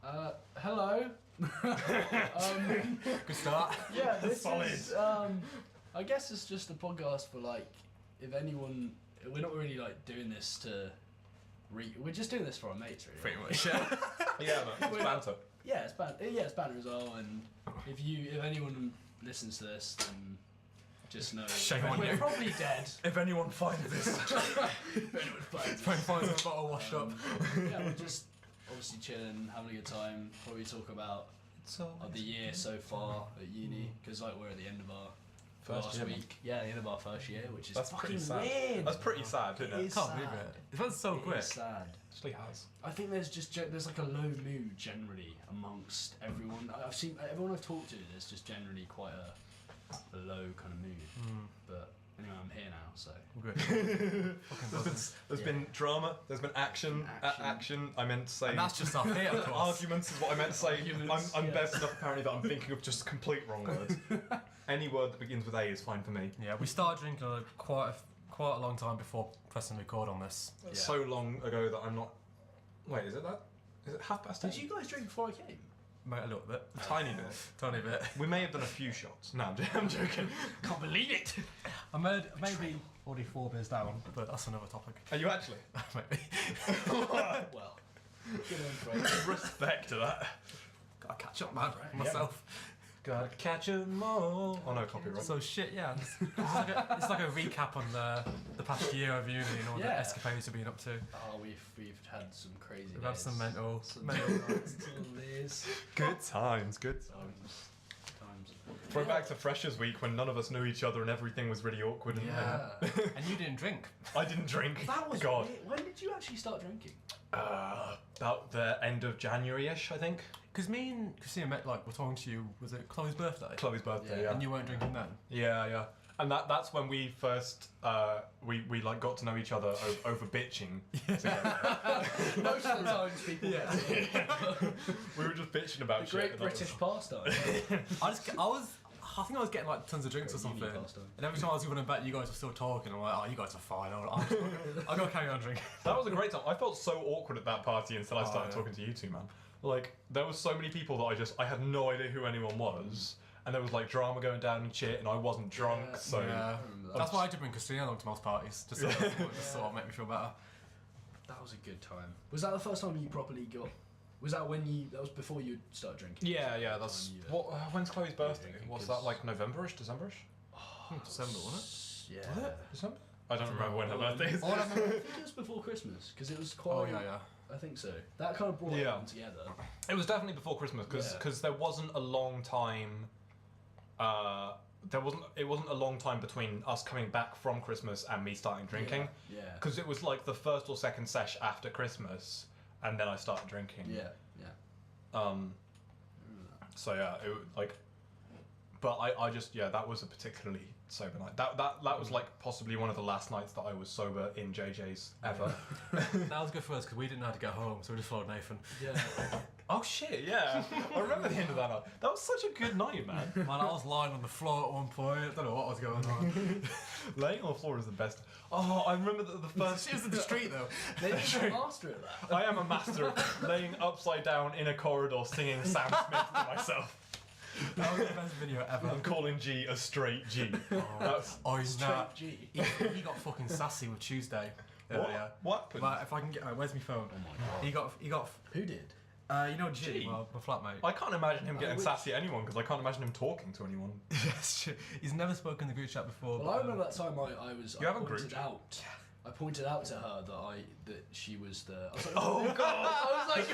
Hello. Good start. Yeah, this Solid. is. I guess it's just a podcast for like, if anyone. We're not really like doing this to. We're just doing this for our mates, really. Pretty much. Yeah. Yeah, man. It's banter. Yeah, it's banter. Yeah, it's banter as well. And if anyone listens to this, then just know Shame on we're you. probably dead. If anyone finds this, If anyone finds try and find a bottle washed up. Yeah, we're just obviously chilling, having a good time. Probably talk about the year so far at uni, because like we're at the end of our First last year. week. Yeah, the end of our first year, which is That's fucking pretty sad. weird. That's pretty sad, isn't it? is Can't sad. believe it. It went so It quick. is sad. Actually has. I think there's like a low mood generally amongst everyone. I've seen everyone I've talked to. There's just generally quite a low kind of mood. But anyway, I'm here now, so. Good. There's been drama. There's been action. Action. I meant to say. And that's just our theatre class. Arguments is what I meant to say. Arguments, I'm yeah. best enough apparently that I'm thinking of just complete wrong words. Any word that begins with A is fine for me. Yeah, we started drinking quite a long time before pressing record on this. Yeah. So long ago that I'm not. Wait, is it that? Is it 8:30? Did you guys drink before I came? Mate, a little bit. Tiny bit. Tiny bit. We may have done a few shots. No, I'm joking. Can't believe it. I made maybe already 4 beers down, but that's another topic. Are you actually? Maybe. Well, good on Fred. Respect to that. Gotta catch up, man. Myself. Gotta catch 'em all. Oh no, copyright. So shit, yeah. It's like a recap on the past year of uni and all the Yeah. escapades we've been up to. Oh, we've had some crazy. We've had days. some mental nights till days. Good times, good Times. We're back to Freshers Week when none of us knew each other and everything was really awkward. And Yeah. And you didn't drink. I didn't drink. That was God. weird. When did you actually start drinking? About the end of January-ish, I think. Because me and Christina met, we're talking to you, was it Chloe's birthday? Chloe's birthday, Yeah. yeah. And you weren't drinking then? Yeah. And that's when we first we got to know each other over bitching. Most of the times people We were just bitching about the shit. great and that was- British pastime. I think I was getting tons of drinks or Uni something. pastime. And every time I was going to bet, you guys were still talking. I'm like, oh, you guys are fine. I'll go carry on drinking. That was a great time. I felt so awkward at that party until I started talking to you two, man. Like, there was so many people that I had no idea who anyone was. And there was like drama going down and shit, and I wasn't drunk, Yeah. so Yeah. remember that. That's why I did bring Christina along to most parties. Just sort of make me feel better. That was a good time. Was that the first time you properly got? Was that that was before you started drinking? yeah. That's when's Chloe's birthday? drinking, What's 'cause- that, like November-ish, December-ish? December, wasn't it? Yeah. December? I don't remember when her birthday is. I think it was before Christmas because it was quite. Oh, yeah. I think so. That kind of brought everyone together. It was definitely before Christmas because there wasn't a long time. It wasn't a long time between us coming back from Christmas and me starting drinking. Yeah. Because it was like the first or second sesh after Christmas, and then I started drinking. Yeah. So yeah, it was like. But I just that was a particularly sober night. That was like possibly one of the last nights that I was sober in JJ's ever. That was good for us because we didn't know how to get home, so we just followed Nathan. Yeah. Oh shit, yeah. I remember the end of that night. That was such a good night, man. Man, I was lying on the floor at one point. I don't know what was going on. Laying on the floor is the best. Oh, I remember the first. She was in the street though. Maybe you're a master at that. I am a master of laying upside down in a corridor singing Sam Smith to myself. That was the best video ever. I'm calling G a straight G. He's not. G. He got fucking sassy with Tuesday. Yeah. What? But if I can get, where's my phone? Oh my god. He got. Who did? You know G, G? well, my flatmate. I can't imagine him getting which- sassy at anyone because I can't imagine him talking to anyone. Yes, he's never spoken in the group chat before. Well, I remember that time I was. You I have a group pointed chat? out. I pointed out to her that she was the. I was like, Oh god! I was like,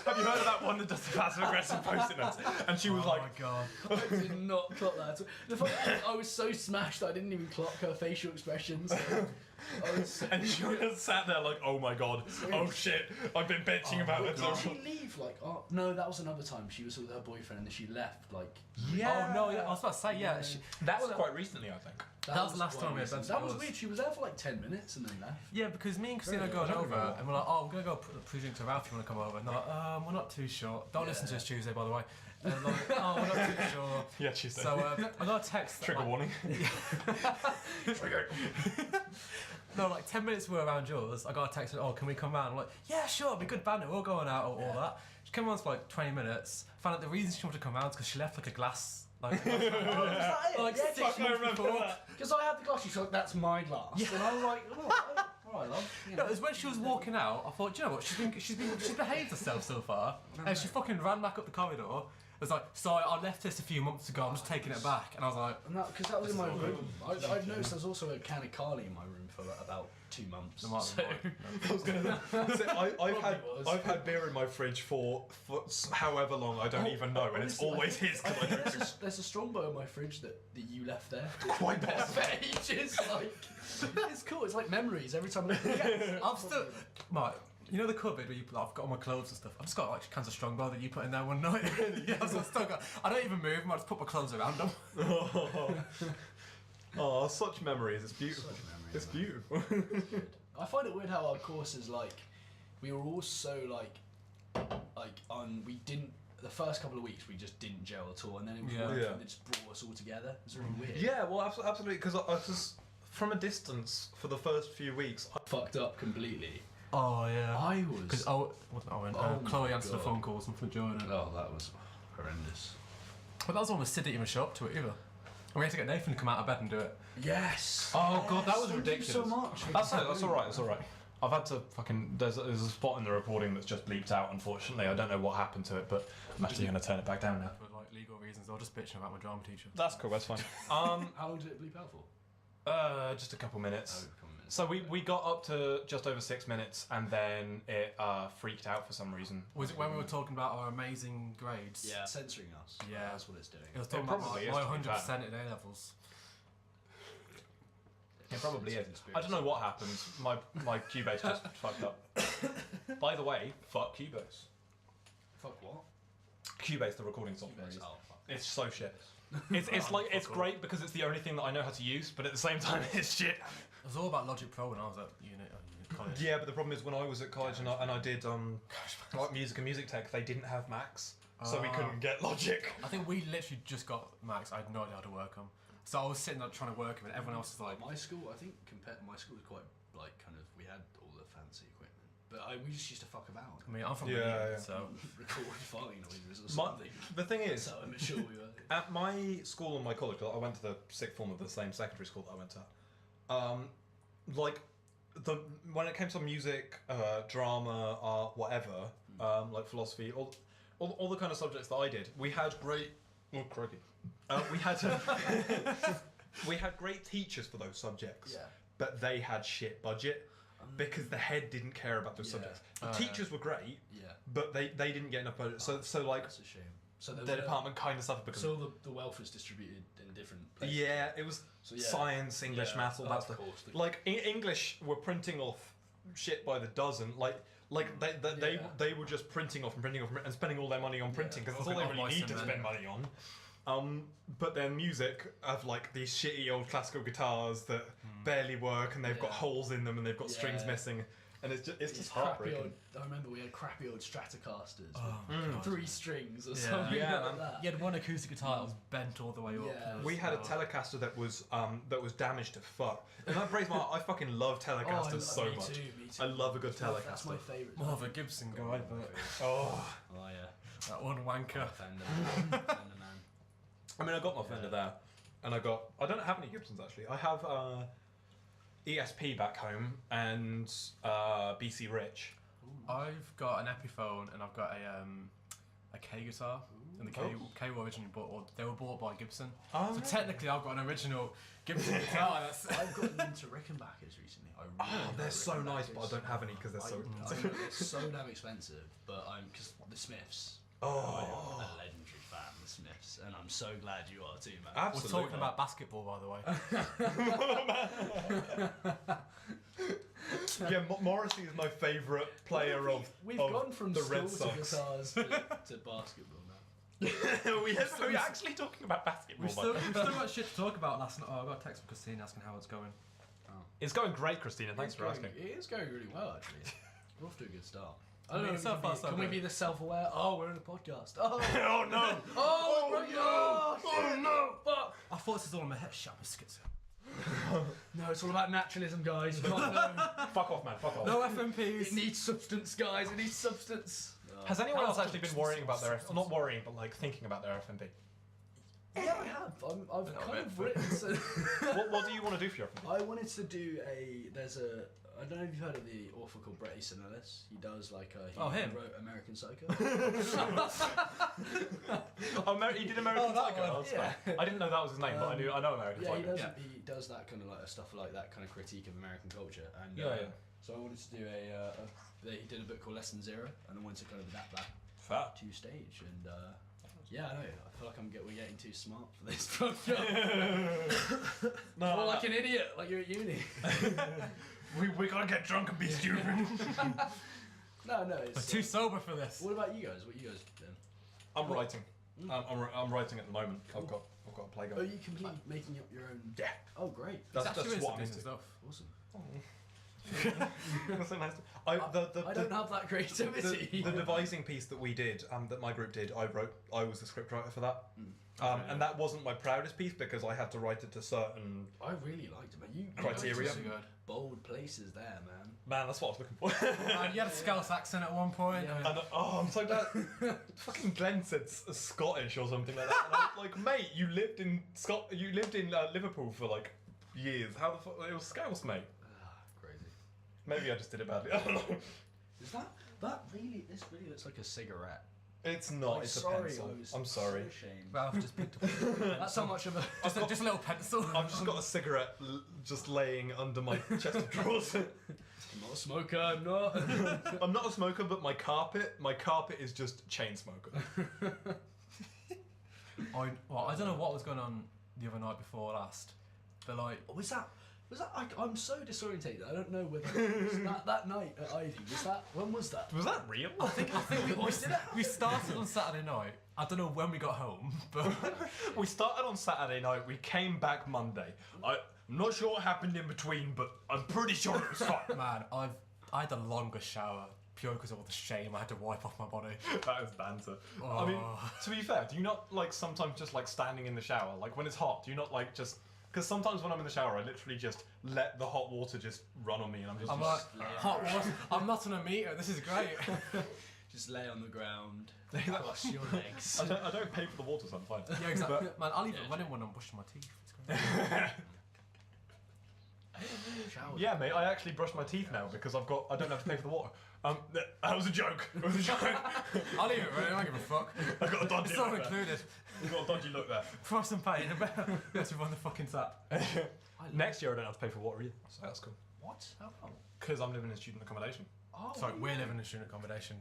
Have you heard of that one that does the passive aggressive post-it notes? And she was oh like, my god. I did not clock that. The funny thing is, I was so smashed that I didn't even clock her facial expressions. I was. and she just sat there like, oh my god, oh shit, I've been bitching about it. Did she leave? Oh no, that was another time. She was with her boyfriend and then she left. Oh no, yeah, I was about to say yeah. That was quite recently, I think. That was the last quite time we had recent. Banter. That was weird. She was there for like 10 minutes and then left. Yeah, because me and Christina Really? are going I don't over remember. and we're like, oh, I'm gonna go put the pre-drink to Ralph. You want to come over? And they're like, we're not too sure. Don't listen to us Tuesday, by the way. And I'm like, oh, we're not too sure. Yeah, Tuesday. So I got a text. Trigger warning. Trigger. No, like 10 minutes we were around yours. I got a text. Oh, can we come round? I'm like, yeah, sure. It'll be good banter. We're going out or all that. came on for like 20 minutes. Found out the reason she wanted to come out is because she left like a glass. Like, Oh, is that it? like Yeah, 6 months before. because I had the glass. She's like, "That's my glass," and I was like, "All right, love." You No, know. it was when she was walking out. I thought, do you know what? She's behaved herself so far, and she fucking ran back up the corridor. It was like, sorry, I left this a few months ago. I'm just taking it back, and I was like, Because that was in my room. I've noticed there's also a can of Carly in my room for about 2 months. there might So- be more. I was gonna say, was. I've had beer in my fridge for however long I don't even know, and it's Honestly, always his. I think there's a Strongbow in my fridge that you left there. Quite possible. For ages. Like, it's cool. It's like memories every time I look at it. I'm still, Mate, you know the cupboard where I've got all my clothes and stuff. I've just got like cans of Strongbow that you put in there one night. Yeah, I've still got. I don't even move them. I just put my clothes around them. Oh, such memories. It's beautiful. Such memories, It's man. beautiful. I find it weird how our courses we were all so we didn't. The first couple of weeks we just didn't gel at all, and then it was Yeah. weird Yeah. when they just brought us all together. It's really weird. Yeah, well, absolutely. Because I just from a distance for the first few weeks. Fucked up completely. Oh yeah. I was. Because wasn't Owen? Oh my Chloe answered the God. phone calls and for Jordan. Oh, that was horrendous. But that was one with Sid didn't even show up to it either. And we had to get Nathan to come out of bed and do it. Yes. Oh god, that was Thank ridiculous. you so much. That's all right. That's all right. I've had to fucking. There's a spot in the recording that's just bleeped out. Unfortunately, I don't know what happened to it, but I'm actually going to turn it back down now. For like legal reasons, I was just bitching about my drama teacher. That's cool. That's fine. How long did it bleep out for? Just a couple minutes. Oh, come on. So we got up to just over 6 minutes, and then it freaked out for some reason. Was it when we were talking about our amazing grades? Yeah, censoring us. Yeah. That's what it's doing. It was talking about probably my is, to be 100% fair. at A levels. It probably is. Conspiracy. I don't know what happened. My Cubase just fucked up. By the way, fuck Cubase. Fuck what? Cubase, the recording software. Cubase. Oh, fuck. It's so shit. It's great because it's the only thing that I know how to use, but at the same time it's shit. It was all about Logic Pro when I was at unit college. Yeah, but the problem is when I was at college and I did like music and music tech, they didn't have Macs, so we couldn't get Logic. I think we literally just got Macs. I had no idea how to work them. So I was sitting there trying to work them, and everyone else was like, My school, I think, my school was quite we had all the fancy equipment, but we just used to fuck about. I mean, I'm from Yeah, Leeds, yeah. so Record farting noises or My, something. the thing is, So immature we were. at my school and my college, I went to the sixth form of the same secondary school that I went to. When it came to music, drama, art, whatever, like philosophy, all the kind of subjects that I did, we had great. Oh, crikey. We had great teachers for those subjects, Yeah. but they had shit budget because the head didn't care about those Yeah. subjects. The teachers were great, Yeah. but they didn't get enough budget. So like That's a shame. So their department kind of suffered because. So the wealth was distributed in different places. Yeah, it was So, yeah. science, English, Yeah, maths, all that of stuff. course, the- Like English were printing off shit by the dozen. Like Yeah. they were just printing off and spending all their money on printing because that's all they Fucking really need to Voice and spend money on. But then music have like these shitty old classical guitars that barely work and they've got Yeah. holes in them and they've got strings Yeah. missing and it's These just crappy heartbreaking. I remember we had crappy old Stratocasters Oh, with 3 strings or Yeah. something Yeah, like man. that. you had one acoustic guitar that was bent all the way up. Yeah. We had a Telecaster that was damaged to fuck. And that breaks my heart. I fucking love Telecasters so me much. Too, me too. I love a good That's my Telecaster. favourite. More of a Gibson guy, but Oh. Oh yeah. that one wanker. Fender man. I mean, I got my Fender there, and I don't have any Gibsons actually. I have ESP back home and BC Rich. I've got an Epiphone and I've got a K guitar, and the K were originally they were bought by Gibson. Oh, So technically, I've got an original Gibson guitar. That's I've gotten into Rickenbackers recently. I really they're like so nice, but I Rickenbackers. don't have any because they're so. I know they're so damn expensive, but because the Smiths. Oh. I'm a legendary fan of the Smiths, and I'm so glad you are too, man. we're Absolutely. talking about basketball, by the way. Yeah, Morrissey is my favourite player of. We've of gone from the school Red to Sox. guitars to basketball now. We're actually talking about basketball. We've still got shit to talk about last night. Oh, I got a text from Christine asking how it's going. It's going great, Christina. Thanks for asking. It is going really well, actually. We're off to a good start. I I don't mean, know. so far, so Can we good. be the self-aware? Oh, we're in a podcast. Oh, Oh no! oh, right, Oh no! fuck. I thought this was all in my head. Shut up, I'm schizo. No, it's all about naturalism, guys. You can't know. Fuck off, man. Fuck off. No FMPs. It needs substance, guys. It needs substance. Oh, Has anyone How else often- actually been worrying about their not worrying, but like thinking about their FMP? Yeah, I have. I've kind of written. What do you want to do for your FMP? I wanted to do I don't know if you've heard of the author called Bret Easton Ellis. He does him? wrote American Psycho. He did American that Psycho. one. Oh, that's fine. I didn't know that was his name, but I know American Yeah, he Psycho. does. He does that kind of like stuff like that kind of critique of American culture. And so I wanted to do he did a book called Lesson Zero, and I wanted to kind of adapt that Fat. to stage. And yeah, I know. I feel like we're getting too smart for this podcast. No, like an idiot, like you're at uni. we gotta get drunk and be stupid. No, We're it's too sober for this. What about you guys? What you guys doing? I'm writing. I'm writing at the moment. I've got a play Oh, going. you completely making up your own? Yeah. Oh, great. That's actually what I'm decent into. stuff. Awesome. That's so nice. I don't have that creativity. The devising piece that we did, that my group did, I was the scriptwriter for that. And that wasn't my proudest piece because I had to write it to certain I really liked it, man. You criteria. some bold places there, man. Man, that's what I was looking for. Man, you had a Scouse accent at one point. Yeah. And I'm so glad. Fucking Glenn said Scottish or something like that. And I was like, mate, you lived in Liverpool for like years. How the fuck? It was Scouse, mate. Crazy. Maybe I just did it badly. I don't know. Is that really? This really looks like a cigarette. It's not. I'm it's sorry, a pencil. I'm sorry. So ashamed. Ralph just picked up. That's how much of a. Just a little pencil. I've just got a cigarette just laying under my chest of drawers. I'm not a smoker. I'm not. I'm not a smoker, but my carpet is just chain smoker. I don't know what was going on the other night before last, but like. Was that? I'm so disorientated. I don't know whether that night at Ivy. When was that? Was that real? I think we started on Saturday night. I don't know when we got home, but We started on Saturday night. We came back Monday. I'm not sure what happened in between, but I'm pretty sure it was fine. man, I had the longest shower purely because of all the shame I had to wipe off my body. That is banter. I mean, to be fair, do you not like sometimes just like standing in the shower, like when it's hot? Do you not like just? Because sometimes when I'm in the shower, I literally just let the hot water just run on me, and I'm just. I'm like, hot water. I'm not on a meter. This is great. Just lay on the ground, cross your legs. I don't pay for the water, so I'm fine. Yeah, exactly. But- Man, I'll even Yeah, run in when I'm brushing my teeth. It's great. Shower. Yeah, mate, I actually brush my teeth now because I don't have to pay for the water. That was a joke. It was a joke. I'll leave it, right? I don't give a fuck. I got a dodgy It's all look there. included. I got a dodgy look there. For some pain, let's run the fucking tap. Next year I don't have to pay for water either, so that's cool. What? How come? Because I'm living in student accommodation. Oh, Sorry, we're living in student accommodation.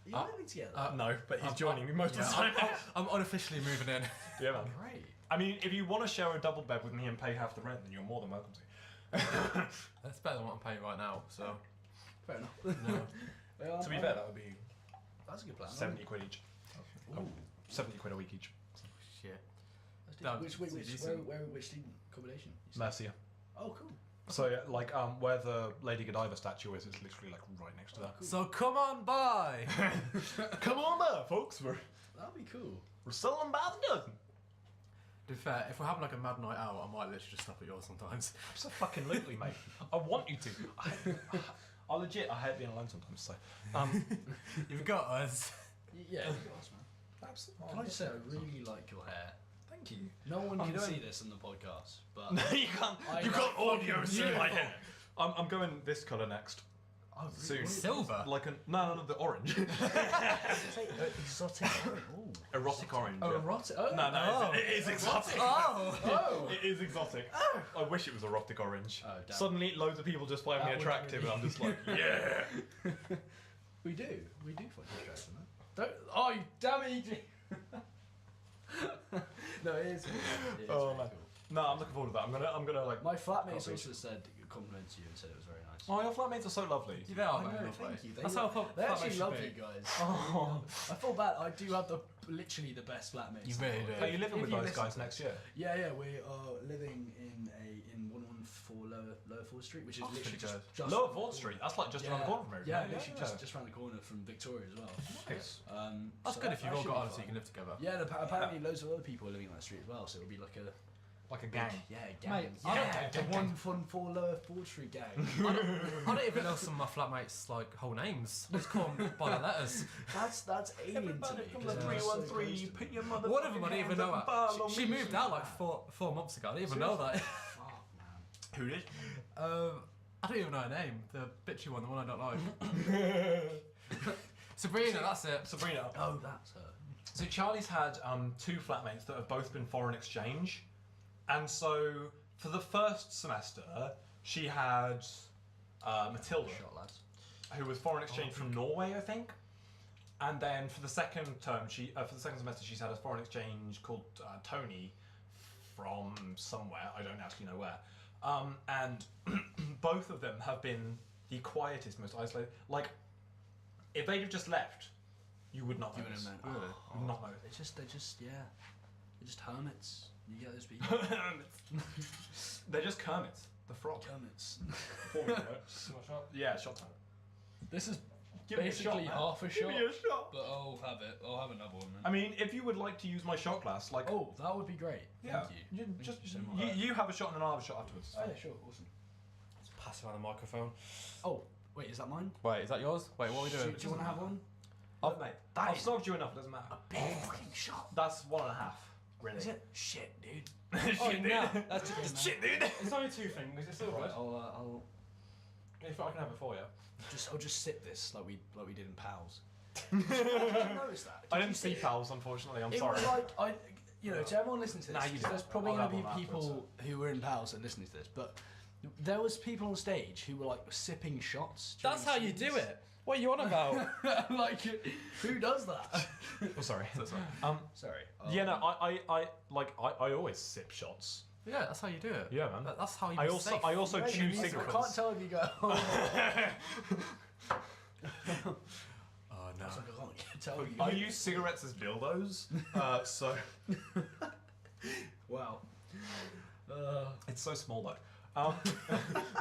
You're living together. No, but he's joining me most of the Yeah, time. I'm unofficially moving in. Yeah, man. Great. I mean, if you want to share a double bed with me and pay half the rent, then you're more than welcome to. That's better than what I'm paying right now. So, Fair enough. no. Well, To be fair, that would be that's a good plan. 70 quid each. Ooh. 70 quid a week each. Shit. That's No, decent. Which decent. which student accommodation? Mercia. Oh, cool. So yeah, like where the Lady Godiva statue is, it's literally like right next to that. So come on by. Come on there, folks. We're That'd be cool. selling by the dozen. To be fair, if we're having like a mad night out, I might literally just stop at yours sometimes. Absolutely, mate. I want you to. I legit. I hate being alone sometimes. So, You've got us. Yeah. Nice, man. absolutely. Can I just say, I really like your hair. Thank you. No one I'm can doing- see this in the podcast, but No, you can't. I You can't like audio fucking see my beautiful. hair. I'm going this colour next. oh, Soon. Silver. Like a no, the orange. Exotic. Ooh. Erotic orange. Oh, yeah. erotic. Oh, No, Oh. it is exotic. Oh. Oh. It is exotic. I wish it was erotic orange. Oh, damn. Suddenly, loads of people just find That me would attractive, really- and I'm just like, yeah. We do find you attractive, man. Don't. Oh, you damn it! EJ. No, it is. It is Oh, really man. cool. No, I'm looking forward to that. I'm gonna like. My flatmates Copy. also said complimented you and said it was very nice. Oh, your flatmates are so lovely. They are I very know, lovely. thank you. That's how They actually should love be. you guys. Oh. I feel bad. I do have literally the best flatmates. You really do. Are you living If with you those listen guys to next year? Yeah, we are living in 114 Lower Ford Street, which is Oh, that's literally pretty just Lower around the Ford corner. Street. That's like just Yeah. around the corner from here. Yeah, isn't it? literally just around the corner from Victoria as well. Nice. That's So good if you've all should got be on so you fun. can live together. Yeah, and apparently loads of other people are living on that street as well, so it'll be like a Like a gang. Yeah, Mate, gangs. I don't- Yeah, the 114 Lower 4th Street gang. I don't even know some of my flatmates' like whole names. I just call them by their letters. That's alien to me. from 'cause the they're so 313, close to put me. your mother. One of them I didn't even know that. She moved out like four months ago. I didn't even know that. Fuck, man. Who did? I don't even know her name. The bitchy one, the one I don't like. Sabrina, that's it. Sabrina. Oh, that's her. So Charlie's had 2 flatmates that have both been foreign exchange, and so for the first semester she had Matilda, Shot, lads. who was foreign exchange from Norway, I think. And then for the second term, for the second semester, she's had a foreign exchange called Tony from somewhere. I don't actually know where. And both of them have been the quietest, most isolated. Like, if they'd have just left, you would not You would notice. have You meant. would not notice. They're just hermits. You get those people. They're just Kermits, the frog. Hermits. Yeah, shot time. This is Give me a shot, basically man. half a Give shot. me a shot. But I'll have it. I'll have another one, man. I mean, if you would like to use my shot glass, like, Oh, that would be great. yeah, Thank you. just you so much. you have a shot and then I'll have a shot afterwards. Oh, yeah, sure. Awesome. Just pass around the microphone. Oh, wait, is that mine? Wait, is that yours? Wait, what are we Do, doing? do you want to have one? Oh, mate, that I've is- snogged you enough. It doesn't matter. A big fucking shot. That's 1.5. Really? Is it? Shit, dude. Oh, Shit, no, dude. that's just Shit, dude. It's only 2 fingers. It's all Right, right. I'll If I can have it for you. I'll just sip this like we did in Pals. Did you notice that? I Did didn't you see it? Pals, unfortunately. I'm It sorry. was like to everyone listening to this. Nah, you 'cause do. there's probably I'll going to have be one people who were in Pals and listening to this, but there was people on stage who were like sipping shots. That's how you do it. What are you on about? Like, who does that? Oh, sorry. So sorry. Sorry. Yeah, no, I always sip shots. Yeah, that's how you do it. Yeah, man. That's how you. I be also safe. I also Yeah, chew I cigarettes. can't tell if you go. Oh no. I can't tell if you I go. use cigarettes as dildos, so Wow. it's so small though.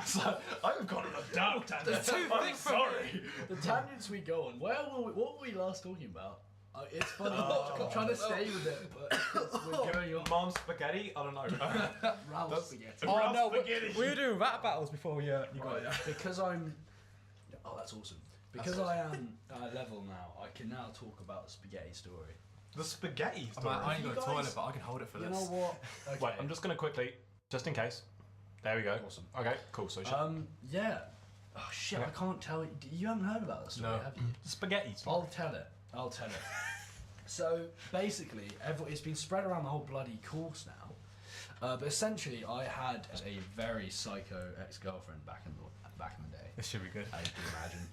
So I've gone on a dark tangent. too I'm thick for sorry. The tangents we go on. What were we last talking about? It's funny. I'm trying to stay with it, but we're going on. Mom's spaghetti? I don't know. Ralph's That's- spaghetti. Oh Ralph's no, spaghetti. we were doing rap battles before you got Right, it. because I'm. Oh, that's awesome. Because I am at a level now, I can now talk about the spaghetti story. The spaghetti I story. ain't got a You toilet, guys- but I can hold it for You this. know what? Okay. Wait, I'm just gonna quickly, just in case. There we go. Awesome. Okay, cool. So Yeah. Oh shit! Yeah. I can't tell you. You haven't heard about this story, No. have you? the spaghetti story. I'll tell it. So basically, it's been spread around the whole bloody course now. But essentially, I had a very psycho ex-girlfriend back in the day, This should be good. as you can imagine.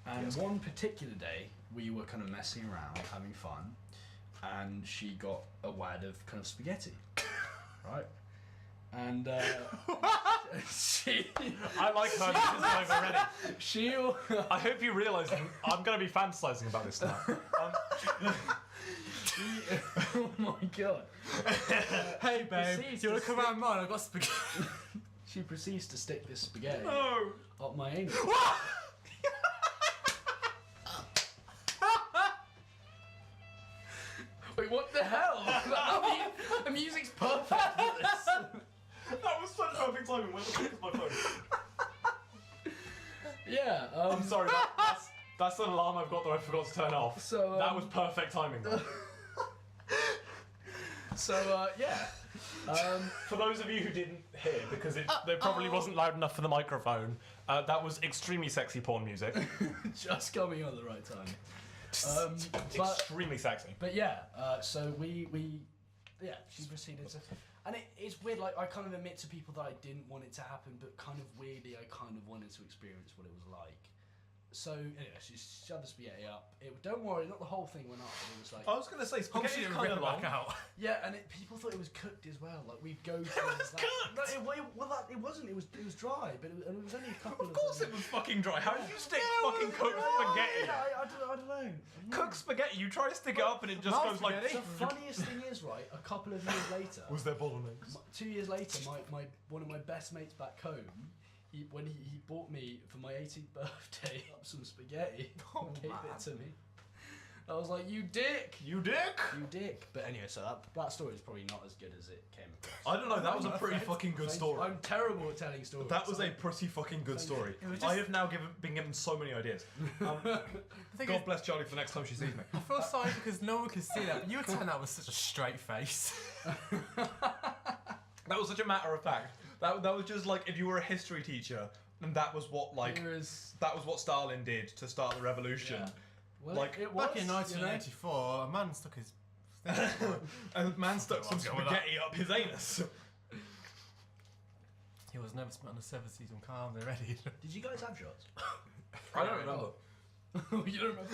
And one particular day, we were kind of messing around, having fun, and she got a wad of kind of spaghetti, right? And she, I like her this already. she, I hope you realise I'm going to be fantasising about this now. oh my god. Hey babe, proceeds do you want to to come around mine? I've got spaghetti. She proceeds to stick this spaghetti No. up my anus. Wait, what the hell? I mean, the music's perfect for this. That was such perfect timing. Where the fuck is my phone? Yeah. I'm sorry. That's an alarm I've got that I forgot to turn off. So, that was perfect timing. Though. So yeah. For those of you who didn't hear, because it probably wasn't loud enough for the microphone, that was extremely sexy porn music. Just coming on at the right time. But Extremely sexy. yeah. So we she proceeded to, and it's weird. Like I kind of admit to people that I didn't want it to happen, but kind of weirdly I kind of wanted to experience what it was like. So anyway, she shoved the spaghetti up. Don't worry, not the whole thing went up. But it was like I was going to say spaghetti is kind of long. out. yeah, and people thought it was cooked as well. Like we'd go through that. cooked! No, it wasn't. It was dry, but it was only a couple Of course it was fucking dry. How did you stick fucking cooked spaghetti? I don't know. Cooked spaghetti, you try to stick it up and it just Mouth goes like... spaghetti. The funniest thing is, right, a couple of years later, Was there bottlenecks? 2 years later, my one of my best mates back home, when he bought me for my 18th birthday up some spaghetti, Oh, gave man. it to me. I was like, you dick! You dick! You dick. But anyway, so that story is probably not as good as it came across. I don't know, that was a pretty fucking good story. I'm terrible at telling stories. That was a pretty fucking good story. I have now been given so many ideas. God bless Charlie for the next time she sees me. I feel sorry because no one can see that, but you were telling that with such a straight face. That was such a matter of fact. That was just like if you were a history teacher and that was what that was what Stalin did to start the revolution. Yeah. Well, Like, it was, Back in 1984, a man stuck his... A man stuck some spaghetti up his anus. He was never spent on a 7-season calm, they're ready. Did you guys have shots? I don't remember. You don't remember?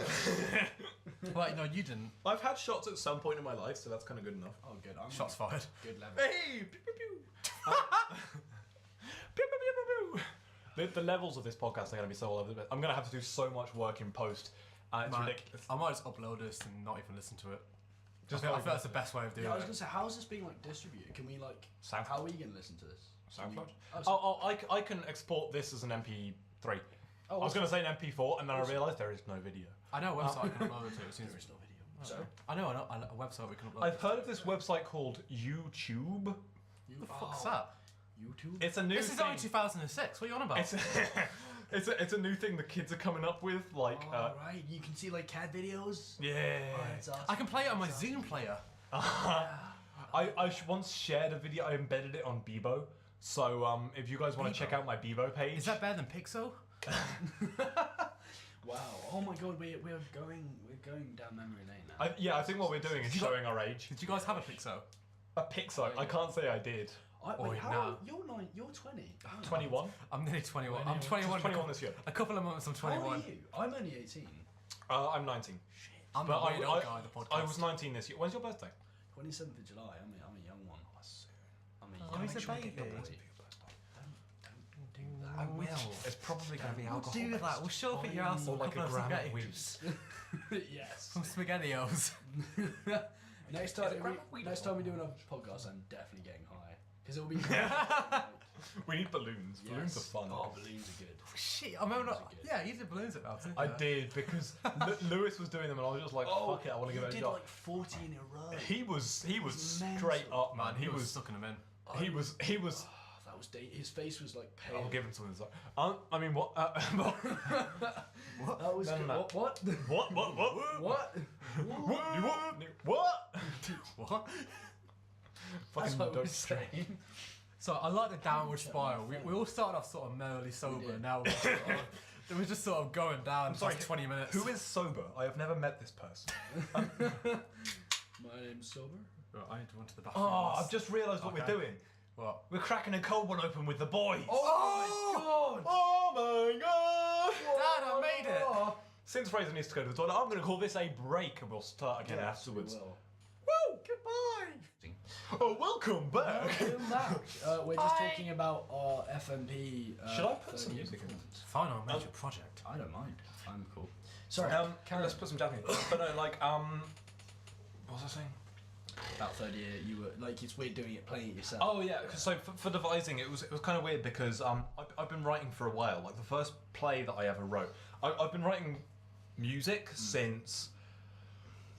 Well, no, you didn't. I've had shots at some point in my life, so that's kind of good enough. Oh, good. Shots fired. Good level. Hey! Pew, pew, pew. Pew, pew, pew, pew, pew. The levels of this podcast are going to be so all over the place. I'm going to have to do so much work in post. It's ridiculous. I might just upload this and not even listen to it. I Just feel like that's the best way of doing Yeah, I was it. gonna say, how is this being like distributed? Can we like? SoundCloud. How are we gonna listen to this? SoundCloud. I can export this as an MP3. I was going to say an MP4, and then I realised there is no video. I know a website I can upload it to. As soon as There is no video. So So I know a website we can upload. I've heard of this website called YouTube. What the fuck's that? YouTube. It's a new This is thing. only 2006. What are you on about? It's a new thing the kids are coming up with. Like, right. You can see like cat videos. yeah. Oh, that's awesome. I can play it on my That's Zoom player. I once shared a video. I embedded it on Bebo. So if you guys want to check out my Bebo page, Is that better than Pixel? Wow. Oh my god, we're going down memory lane now. I think what we're doing is showing our age. Did you guys have a Pixel? A Pixar. I can't say I did. Wait, Oi, how? no. You're 20. 21. I'm nearly 21. I'm Just 21. 21 this year. A couple of months I'm How old 21. are you? I'm only 18. I'm 19. I'm But the weird old guy in the podcast. I was 19 this year. When's your birthday? 27th of July. I'm a young one. I'm a Oh, young he's a baby. I will. It's probably going to be We'll alcohol. do that. We'll show up at your house Or with like a a couple of gram of spaghetti. weed. Yes. Some SpaghettiOs. Next time we do another podcast, I'm definitely getting high because it'll be. We need balloons. Yes. Balloons are fun. Oh, balloons are good. Shit, I remember. Balloons are good. Yeah, you did balloons at that. I did because Lewis was doing them and I was just like, fuck it, I want to give it a did shot. like 40 in a row. He was mental. straight up, man. He was sucking them in. he was. That was his face was like pale. I'll give him something. I mean, what? What? That was No, good. no, no. What? What? What? What? What? That's Fucking what we were don't saying. So I like the downward spiral. We all started off sort of merrily sober. did. Now we're just sort of going down. sorry, Past 20 minutes. Who is sober? I have never met this person. My name's Sober. Right, I need to run to the bathroom. Oh, I've just realised what Okay. we're doing. What? We're cracking a cold one open with the boys. Oh my god! Oh my god! Dad, I made it! Since Fraser needs to go to the toilet, I'm going to call this a break and we'll start again Yes, afterwards. we will. Woo! Goodbye! Oh, welcome back! Welcome back. We're just talking about our FMP. Should I put some 30th music in? performance. Final major project. I don't mind. I'm cool. Sorry, let's put some Daphne. But no, like, what was I saying? about 30 year, you were like, it's weird doing it, playing it yourself. Oh yeah, so for devising it was kind of weird because I've been writing for a while. Like the first play that I ever wrote, I've been writing music since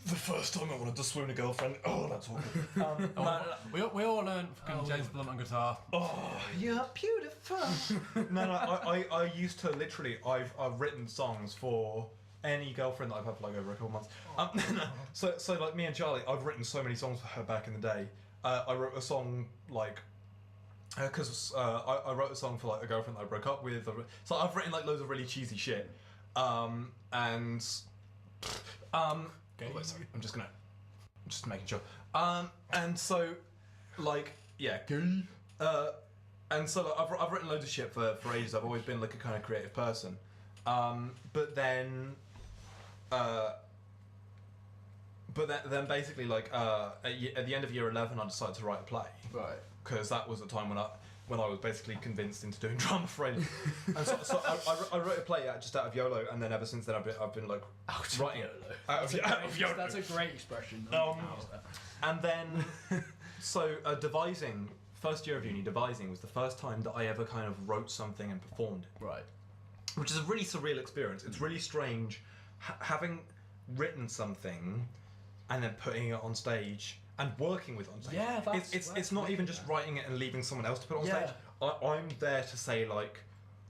the first time I wanted to swoon a girlfriend. Oh, that's awkward. We all learned fucking James Blunt on guitar. Oh, You're beautiful. no, I used to literally I've written songs for any girlfriend that I've had for like over a couple months. So like me and Charlie, I've written so many songs for her back in the day. I wrote a song like because I wrote a song for like a girlfriend that I broke up with. So I've written like loads of really cheesy shit. Sorry, I'm just making sure. And so like yeah, and so like, I've written loads of shit for ages. I've always been like a kind of creative person. But then then basically like at the end of year 11 I decided to write a play. Right. Because that was the time when I was basically convinced into doing drama for ages. And so I wrote a play just out of YOLO, and then ever since then I've been like writing out of YOLO. That's a great expression. And then so devising, first year of uni, devising was the first time that I ever kind of wrote something and performed it. Right. Which is a really surreal experience. It's really strange having written something and then putting it on stage and working with it on stage. Yeah, it's not even just writing it and leaving someone else to put it on Yeah. stage. I'm there to say like,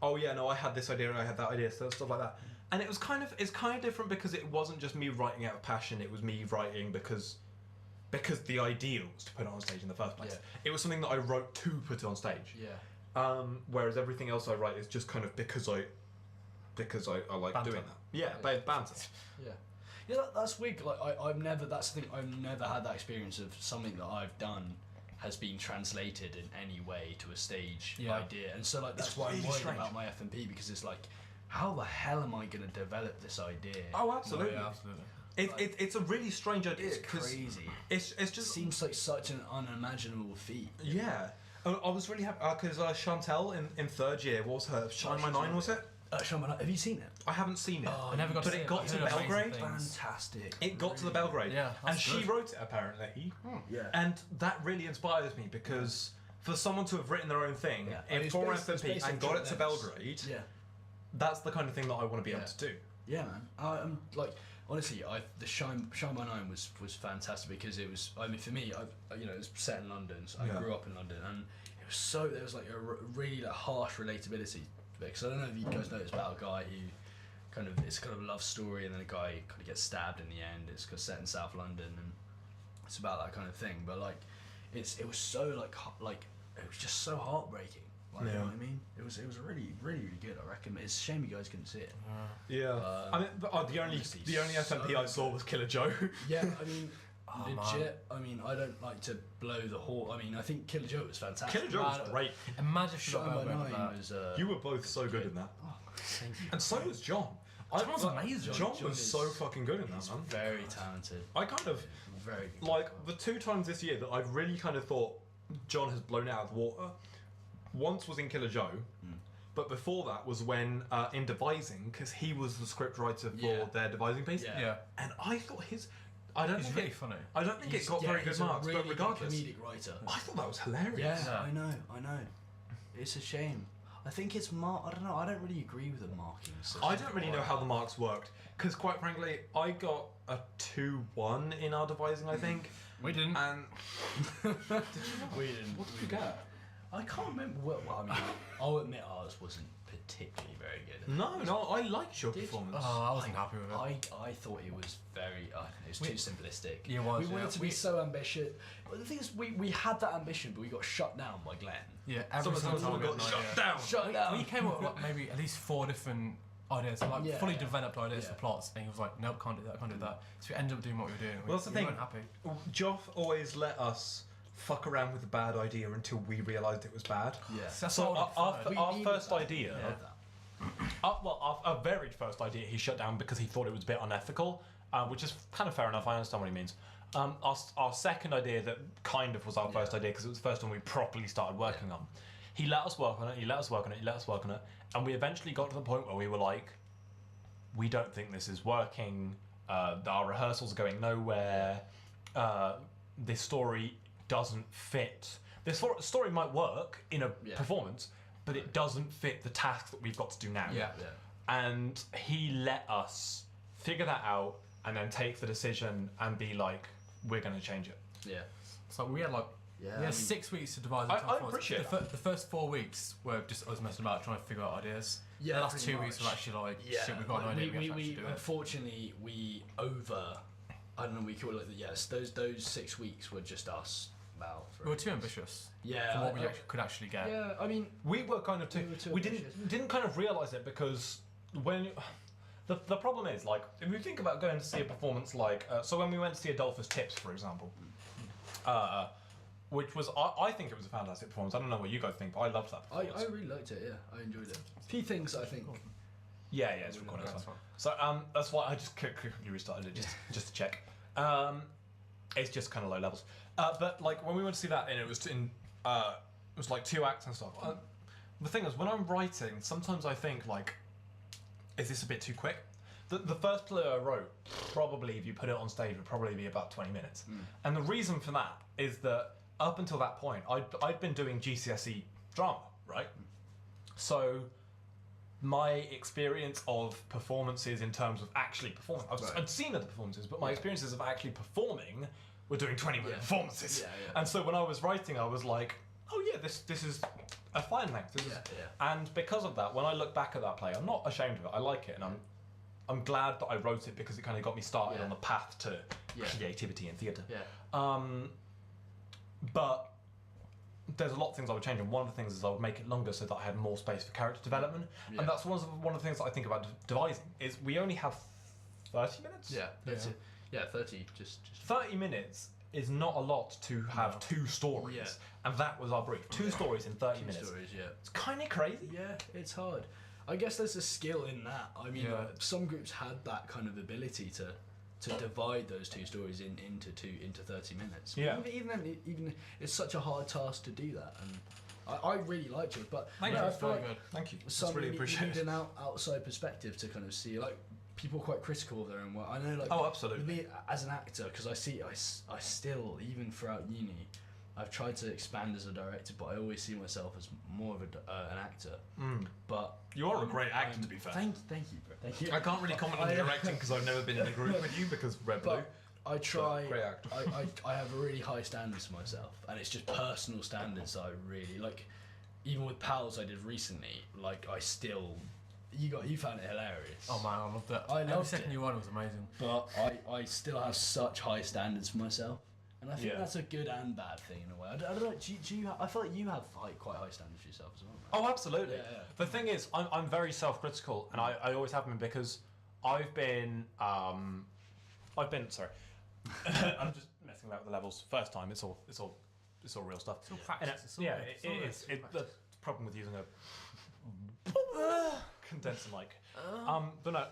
oh yeah, no, I had this idea and I had that idea, stuff like that. And it's kind of different because it wasn't just me writing out of passion. It was me writing because the idea was to put it on stage in the first place. Yeah. It was something that I wrote to put it on stage. Yeah. Whereas everything else I write is just kind of because I like Banter. doing that. Yeah, banter. Yeah. Yeah, that's weird. Like I've never. That's the thing. I've never had that experience of something that I've done has been translated in any way to a stage idea, and so like that's It's why really I'm worried strange. about my FMP because it's like, how the hell am I going to develop this idea? Oh, absolutely. Yeah, absolutely. It's a really strange idea. It's 'cause crazy. It's It just seems like such an unimaginable feat. yeah. I was really happy because Chantel in third year, what was her Shine My she's Nine? in Was it? Have you seen it? I haven't seen it. I never got But to it see got I to heard amazing Belgrade? things. Fantastic. It got to the Belgrade. Yeah, and that's she good. wrote it apparently. Yeah. And that really inspires me because for someone to have written their own thing Yeah. in It's for based- it's FMP based and on got it joint to notes. Belgrade, Yeah. that's the kind of thing that I want to be able Yeah. to do. Yeah, man. I'm like honestly, the Shine My Nine was fantastic because it was. I mean, for me, it was set in London. So I Yeah. grew up in London, and it was so there was like a really like, harsh relatability. Because I don't know if you guys know, it's about a guy who it's kind of a love story, and then a guy kind of gets stabbed in the end. It's set in South London, and it's about that kind of thing. But like, it was so like it was just so heartbreaking. Like, you know what I mean? It was really, really, really good. I reckon it's a shame you guys couldn't see it. Yeah. I mean, the only FMP I saw was Killer Joe. Yeah, I mean, man. legit. I mean, I don't like to blow the horn. I mean, I think Killer Joe was fantastic. Killer Joe was Man, great. Imagine if you Shine got My Belgrade with Nine that. was. You were both so good in that. Oh, thank you. And so was John. John was amazing. John John was is- so fucking good in that, He's man. very talented. I kind of Very good. like the 2 times this year that I've really kind of thought John has blown it out of the water. Once was in Killer Joe, but before that was when in Devising, because he was the script writer for Yeah. their Devising piece. Yeah. Yeah, And I thought I don't he's think really it, funny. I don't think it got very good he's a marks, really but regardless, good comedic writer. I thought that was hilarious. Yeah, Yeah. I know. It's a shame. I think it's I don't know. I don't really agree with the marking system. I don't really know how the marks worked, because quite frankly, I got a 2-1 in our Devising, I think. We didn't. And We didn't. what did you get? I can't remember. Well, I mean, I'll admit ours wasn't particularly very good. No, I liked your Did you? performance. Oh, I wasn't happy with it. I thought it was very. It was too simplistic. Yeah, it was, we wanted yeah. to be so ambitious. But the thing is, we had that ambition, but we got shut down by Glenn. Yeah, every single time Someone we got got shut down. Shut down. We came up with like, maybe at least 4 different ideas, like Yeah. fully developed ideas Yeah. for plots, and he was like, "Nope, can't do that, can't do that." So we ended up doing what we were doing. Well, that's the we thing. weren't happy. Joff always let us fuck around with a bad idea until we realised it was bad. Yeah. That's So all our We first needed that. idea, We had that. our very first idea, he shut down because he thought it was a bit unethical, which is kind of fair enough. I understand what he means. Our second idea that kind of was our first idea because it was the first one we properly started working on. He let us work on it. He let us work on it. He let us work on it, and we eventually got to the point where we were like, we don't think this is working. Our rehearsals are going nowhere. This story doesn't fit. This story might work in a performance, but it doesn't fit the task that we've got to do now. Yeah. And he let us figure that out and then take the decision and be like, we're going to change it. Yeah. So we had like Yeah. we I mean, had 6 weeks to devise. I the top appreciate the, the first 4 weeks were just us messing about trying to figure out ideas. Yeah, the last pretty 2 weeks much. were actually like, yeah. shit, we've got an Like, idea. We have to we actually do it. unfortunately we I don't know. We call it yes. Those 6 weeks were just us. About We were too ambitious Yeah. for what we I- could actually get. Yeah. I mean, We were kind of too. We were too We ambitious. didn't kind of realise it because when the problem is like if you think about going to see a performance like so when we went to see Adolphus Tips for example, which was I think it was a fantastic performance. I don't know what you guys think, but I loved that I performance. really liked it. Yeah, I enjoyed it. A few things I think. Yeah, it's recorded. That's That's fine. fine. So that's why I just quickly restarted it just to check. It's just kind of low levels. But like when we went to see that, and it was like 2 acts and stuff. The thing is, when I'm writing, sometimes I think like, is this a bit too quick? The first play I wrote, probably if you put it on stage, would probably be about 20 minutes. And the reason for that is that up until that point, I'd been doing GCSE drama, right? So my experience of performances in terms of actually performing. I'd seen other performances, but my experiences of actually performing were doing 20-minute performances. Yeah. And so when I was writing, I was like, oh yeah, this is a fine length. And because of that, when I look back at that play, I'm not ashamed of it. I like it, and I'm glad that I wrote it because it kind of got me started on the path to creativity in theatre. But there's a lot of things I would change, and one of the things is I would make it longer so that I had more space for character development. And that's one of the things that I think about devising is we only have 30 minutes. 30. Just 30 minutes is not a lot to have two stories, and that was our brief. Two stories in 30 minutes. Stories, It's kind of crazy. Yeah, it's hard. I guess there's a skill in that. I mean, some groups had that kind of ability to divide those two stories into 30 minutes. Yeah. Even it's such a hard task to do that, and I really liked yours. But Thank you. I That's feel very like good. Thank you. some That's really you appreciated. need an outside perspective to kind of see, like, people are quite critical of their own work. I know, like, Oh, absolutely. with me as an actor, because I still, even throughout uni, I've tried to expand as a director, but I always see myself as more of an actor. But You are a great actor, to be fair. Thank you, bro. Thank you. I can't really comment on your acting because I've never been in a group with you because Red Blue. But I try. Great actor. I have really high standards for myself, and it's just personal standards that I really like. Even with pals I did recently, like I still. You found it hilarious. Oh man, I loved it. Every Every second you won was amazing. But I still have such high standards for myself, and I think that's a good and bad thing in a way. I don't know. Do you? I feel like you have quite high standards for yourself as well. Right? Oh, absolutely. Yeah. The thing is, I'm very self-critical, and I always have been because I've been sorry. I'm just messing about with the levels. First time, it's all real stuff. It's all practice. It is. The problem with using a condenser mic. But no,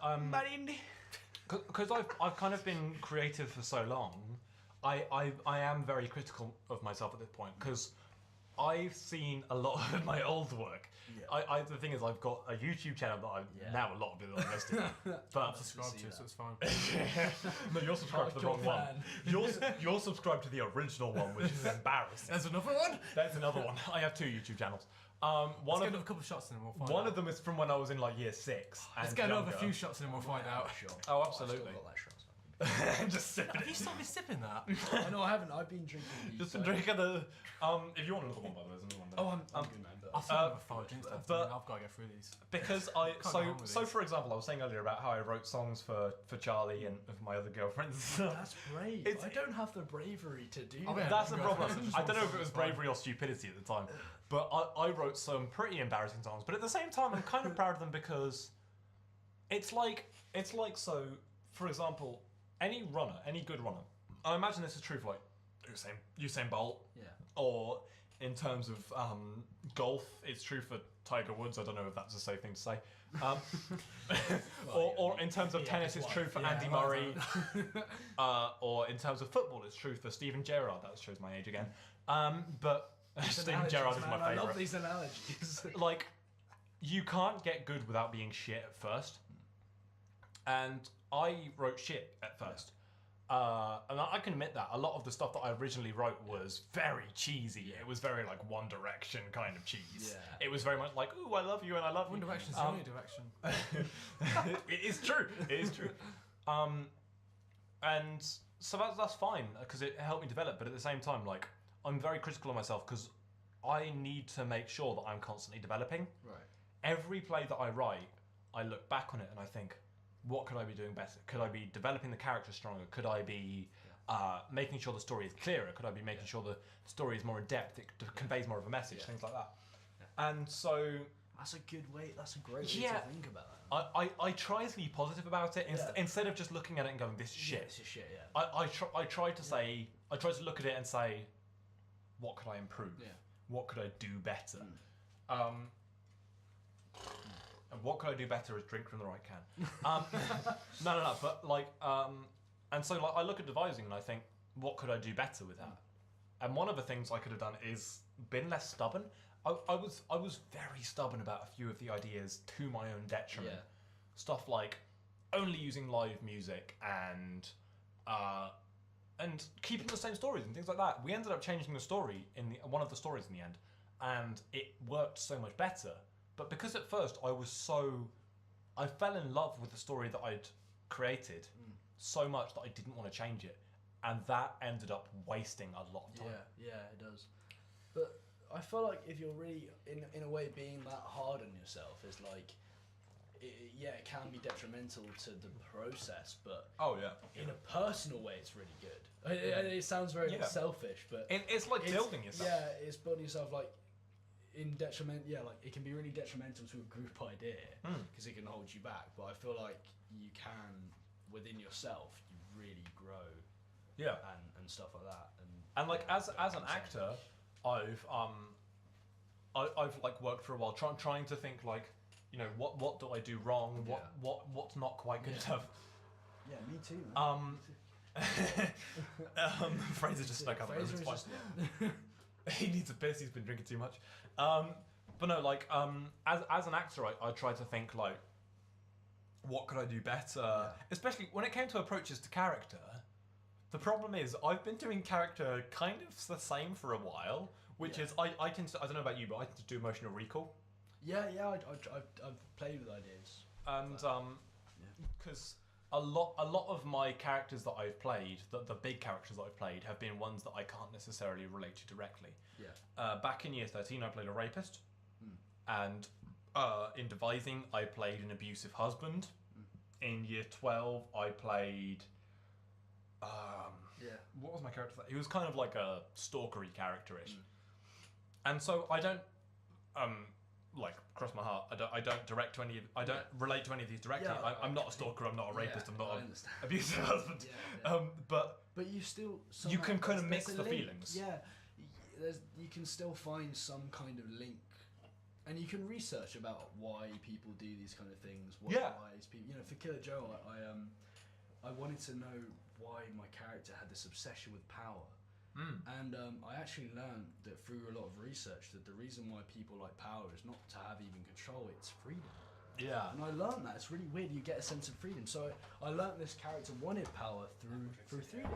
because I've kind of been creative for so long, I am very critical of myself at this point because I've seen a lot of my old work. Yeah. The thing is, I've got a YouTube channel that I'm now a lot of people are invested in. But I'm subscribed to, so it's fine. No, you're subscribed to the wrong one. You're subscribed to the original one, which is embarrassing. There's another one? That's another one. I have two YouTube channels. Let's get a couple of shots in and we'll find out. One of them is from when I was in like year 6. Let's get another few shots in and we'll find out. Oh, absolutely. Just sipping Have it. you still been sipping that? No, I haven't. I've been drinking these. Just been drinking the. If you want another one, by the way, there's another one there. I'm good, man. I've still got 5 drinks left. but- I've got to get through these. Because so for example, I was saying earlier about how I wrote songs for Charlie and for my other girlfriends. That's brave. It's- I don't have the bravery to do Oh, that. yeah. That's the problem. Just I don't know one if it was song, it's bravery or stupidity at the time, but I wrote some pretty embarrassing songs. But at the same time, I'm kind of proud of them because it's like so. For example, any good runner. I imagine this is true for like Usain Bolt. Yeah. Or in terms of golf, it's true for Tiger Woods. I don't know if that's a safe thing to say. Or in terms of tennis, it's true for Andy Murray. Or in terms of football, it's true for Steven Gerrard. That shows my age again. But Steven Gerrard is my favourite. I love these analogies. Like, you can't get good without being shit at first. And I wrote shit at first. And I can admit that a lot of the stuff that I originally wrote was very cheesy. Yeah. It was very like One Direction kind of cheese. Yeah. It was very much like, ooh, I love you and I love you. One Direction's the only direction. It is true. It is true. And so that's fine because it helped me develop. But at the same time, like, I'm very critical of myself because I need to make sure that I'm constantly developing. Right. Every play that I write, I look back on it and I think, what could I be doing better? Could I be developing the character stronger? Could I be making sure the story is clearer? Could I be making sure the story is more in depth? It conveys more of a message, things like that. Yeah. And so that's a good way. That's a great way to think about that. I try to be positive about it instead of just looking at it and going, "This is shit." This is shit. Yeah. I try to say, I try to look at it and say, what could I improve? Yeah. What could I do better? And what could I do better is drink from the right can. No, but like, and so like I look at devising and I think, what could I do better with that? And one of the things I could have done is been less stubborn. I was very stubborn about a few of the ideas to my own detriment. Yeah. Stuff like only using live music and keeping the same stories and things like that. We ended up changing the story in one of the stories in the end, and it worked so much better But because at first I fell in love with the story that I'd created so much that I didn't want to change it, and that ended up wasting a lot of time. Yeah, it does. But I feel like if you're really, in a way, being that hard on yourself, is like, it can be detrimental to the process, but in a personal way, it's really good. It sounds very selfish, but it's like building yourself. Yeah, it's building yourself like in detriment. Yeah, like it can be really detrimental to a group idea because it can hold you back. But I feel like you can, within yourself, you really grow. Yeah, and stuff like that. And like as an actor, I've like worked for a while trying to think like, you know, what do I do wrong? What's not quite good enough? Yeah, me too. Man. Fraser just spoke up. Fraser is just, he needs a piss. He's been drinking too much. But no, like as an actor, I try to think like, what could I do better? Especially when it came to approaches to character. The problem is I've been doing character kind of the same for a while, which is I tend to, I don't know about you, but I tend to do emotional recall. Yeah, I've played with ideas. And because a lot of my characters that I've played, the big characters that I've played, have been ones that I can't necessarily relate to directly. Yeah. Back in year 13, I played a rapist, and in devising, I played an abusive husband. In year 12, I played. What was my character? He was kind of like a stalkery character-ish, and so I don't like cross my heart. I don't direct to any. I don't relate to any of these directly. Yeah, I'm not a stalker. I'm not a rapist. I'm not an understand. abusive husband. But you still you can kind of there's mix a the link. feelings. Yeah, you can still find some kind of link, and you can research about why people do these kind of things. Why people, you know, for Killer Joe, I wanted to know why my character had this obsession with power. And I actually learned that through a lot of research that the reason why people like power is not to have even control, it's freedom. Yeah. And I learned that. It's really weird. You get a sense of freedom. So I learned this character wanted power through freedom.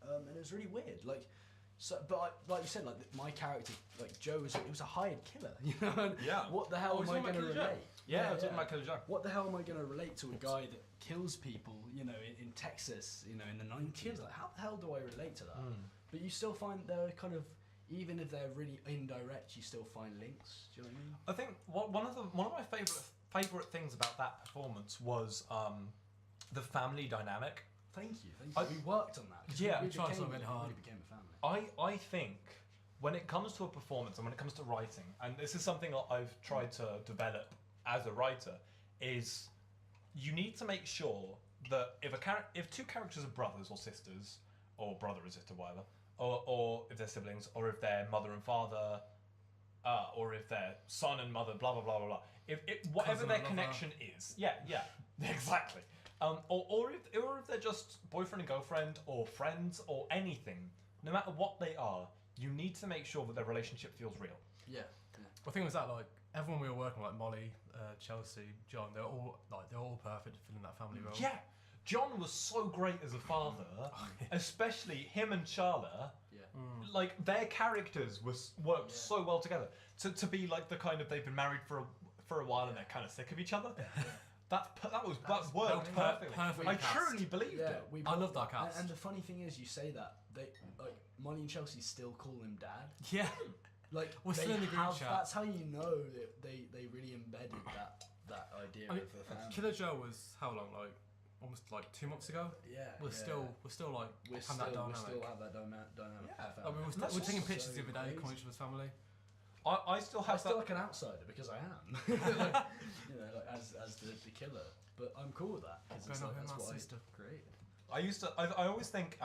And it was really weird. Like you said, like my character, like Joe, it was a hired killer. You know? What the hell am I going to relate? Yeah, I was talking about Killer Joe. What the hell am I going to relate to a guy that kills people? You know, in Texas. You know, in the 90s. Like, how the hell do I relate to that? But you still find they're kind of, even if they're really indirect, you still find links. Do you know what I mean? I think one of my favorite things about that performance was the family dynamic. Thank you. We worked on that. Yeah, we tried so really hard. really became a family. I think when it comes to a performance and when it comes to writing, and this is something that I've tried to develop as a writer, is you need to make sure that if two characters are brothers or sisters, or brother or sister, whatever, or if they're siblings, or if they're mother and father, or if they're son and mother, blah blah blah blah blah. If whatever Cousin their and connection is, yeah, exactly. Or if they're just boyfriend and girlfriend, or friends, or anything, no matter what they are, you need to make sure that their relationship feels real. Yeah. The thing was that like everyone we were working with, like Molly, Chelsea, John, they're all perfect to fill in that family role. Yeah. John was so great as a father, especially him and Charla. Yeah. Like their characters worked so well together. To be like the kind of they've been married for a while and they're kind of sick of each other. That worked perfectly. I truly believed it. I love that cast. And the funny thing is, you say that Molly and Chelsea still call him dad. Yeah. Like we're still in the group chat. That's how you know that they really embedded that idea of the family. Killer Joe was how long? Like almost like 2 months ago. Yeah. We're still like we have that dynamic. We still have that dynamic. Yeah. I mean, we're taking pictures the other day, calling each other's family. I still have. I still like an outsider because I am. Like, you know, like as the killer. But I'm cool with that because that's what I created. I always think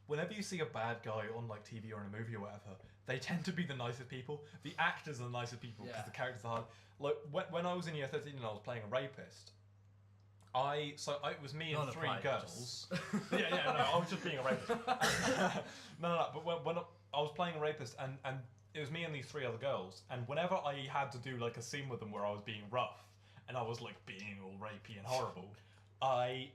whenever you see a bad guy on like TV or in a movie or whatever, they tend to be the nicest people. The actors are the nicest people because the characters are hard. Like when I was in year 13 and I was playing a rapist, it was me and three girls. No, I was just being a rapist. no. But when I was playing a rapist and it was me and these three other girls, and whenever I had to do like a scene with them where I was being rough and I was like being all rapey and horrible, I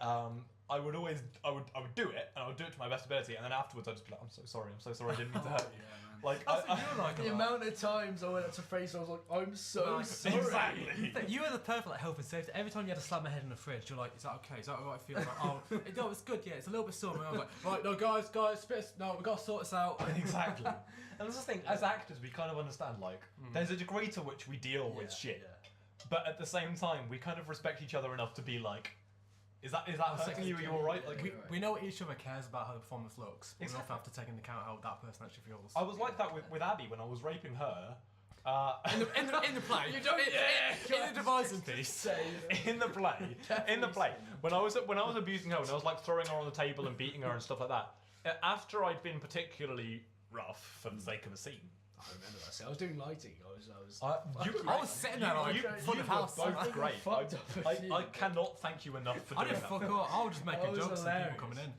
I would do it, and I would do it to my best ability, and then afterwards I'd just be like, I'm so sorry, I didn't mean to hurt you. Yeah, man. Like, That's what you're like. The amount of times I went up to Fraser, I was like, I'm so Like, sorry. exactly. You were the perfect like, health and safety. Every time you had to slam my head in the fridge, you're like, is that okay? Is that what I feel? Like, oh, no, it's good. Yeah, it's a little bit sore. And I was like, right, no, guys, no, we got to sort this out. Exactly. And that's the thing, as actors, we kind of understand, like, there's a degree to which we deal with shit. Yeah. But at the same time, we kind of respect each other enough to be like, is that hurting you? Are you alright? Like, We know each other cares about how the performance looks. But we also have to take into account how that person actually feels. I was like that with Abby when I was raping her. In the play, You don't- in the devising piece. in the play, when I was abusing her, when I was like throwing her on the table and beating her and stuff like that. After I'd been particularly rough for the sake of a scene. I remember that. See, I was doing lighting. I was sitting there like full of house. Both I great. fucked up a few. I cannot thank you enough for I doing didn't that. fuck up. I was just making was jokes and hilarious. people coming in.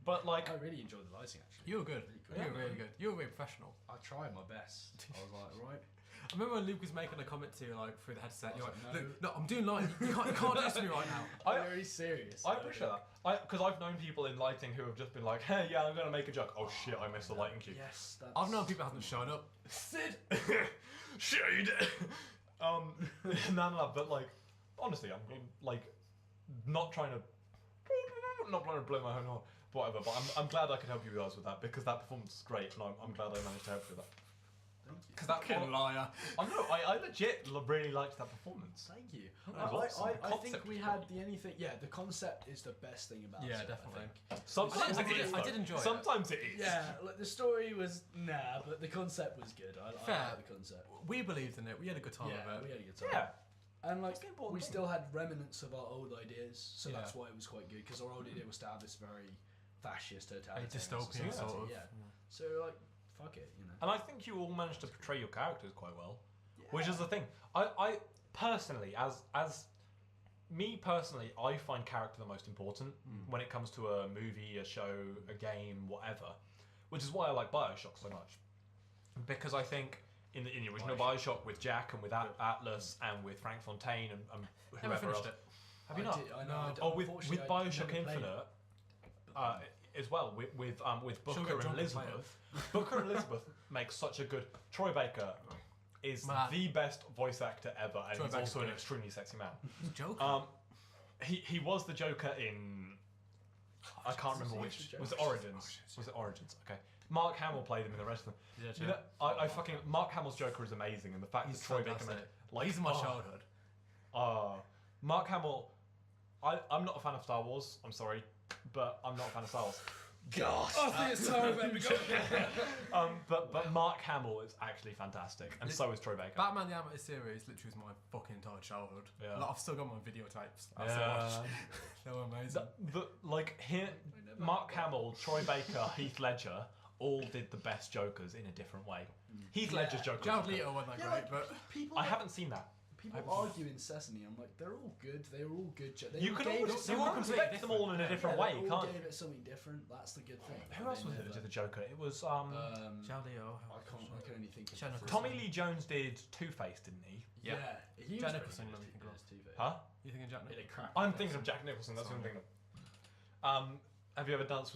But like, I really enjoyed the lighting actually. You were good. Really You were really good. You were really professional. I tried my best. I was like, right. I remember when Luke was making a comment to you like through the headset. You're like, No. Luke, no, I'm doing lighting. You can't do this to me right now. I'm very serious. I appreciate that. Because I've known people in lighting who have just been like, hey, yeah, I'm gonna make a joke. Oh shit, I missed the lighting cue. Yes, that's... I've known people haven't shown up. Sid! Shade! No, but like, honestly, I'm like, not trying to blow my own horn, whatever, but I'm glad I could help you guys with that because that performance is great and I'm glad I managed to help you with that. Thank you. Because that Fucking liar. I legit really liked that performance. Thank you. That was awesome. I think Concept we was had the anything. Yeah, the concept is the best thing about it. Yeah, I definitely. think. Sometimes I it did- is. I though. did enjoy it. Sometimes it is. Yeah, like the story was but the concept was good. I Fair. like the concept. We believed in it. We had a good time Yeah, with we it. had a good time. Yeah. And like That's the important we thing. still had remnants of our old ideas, so Yeah. that's why it was quite good. Because our old idea was to have this very fascist, A totalitarian dystopian society, sort of. Yeah. So like, fuck it, you know. And I think you all managed to portray your characters quite well. Which is the thing. I personally, as me personally, I find character the most important when it comes to a movie, a show, a game, whatever. Which is why I like Bioshock so much. Because I think in the original Bioshock with Jack and with Atlas and with Frank Fontaine and Never whoever finished else. it. Have you not? I know. No. I d- Oh, with unfortunately, I Bioshock never played Infinite, it. as well with Shall we Booker get and drunk and play Elizabeth. Booker and Elizabeth make such a good. Troy Baker is Matt. the best voice actor ever, and Troy he's Baker's also an good. extremely sexy man. Joker. He was the Joker in. I can't remember he which. the Was it Joker? Origins? Was it Origins? Okay. Mark Hamill played him in the rest of them. Yeah, You know, I fucking Mark Hamill's Joker is amazing, and the fact He's that Troy Baker fantastic. made like He's in my oh, childhood. Mark Hamill. I'm not a fan of Star Wars. I'm sorry, but I'm not a fan of Star Wars. God. I think it's time we go. But Mark Hamill is actually fantastic, and so is Troy Baker. Batman the Animated Series literally is my fucking entire childhood. Yeah. Like, I've still got my videotapes. I still Yeah. watch. They were amazing. Mark Hamill, Troy Baker, Heath Ledger all did the best Jokers in a different way. Heath Ledger's Joker. Jared Leto wasn't that Yeah, great, like, but people. I haven't seen that. People argue incessantly. I'm like, they're all good. They're all good. You can always completely respect them all in a different way, They can't all you? gave it something different. That's the good thing. Who else was it that did the Joker? It was Jared Leto. I can only think of Jared the three. Tommy Lee Jones did Two-Face, didn't he? Yeah, he was Jack pretty Nicholson, good let me as think of Two-Face. Huh? You thinking Jack Nicholson? I'm thinking of Jack Nicholson. That's what I'm thinking of. Have you ever danced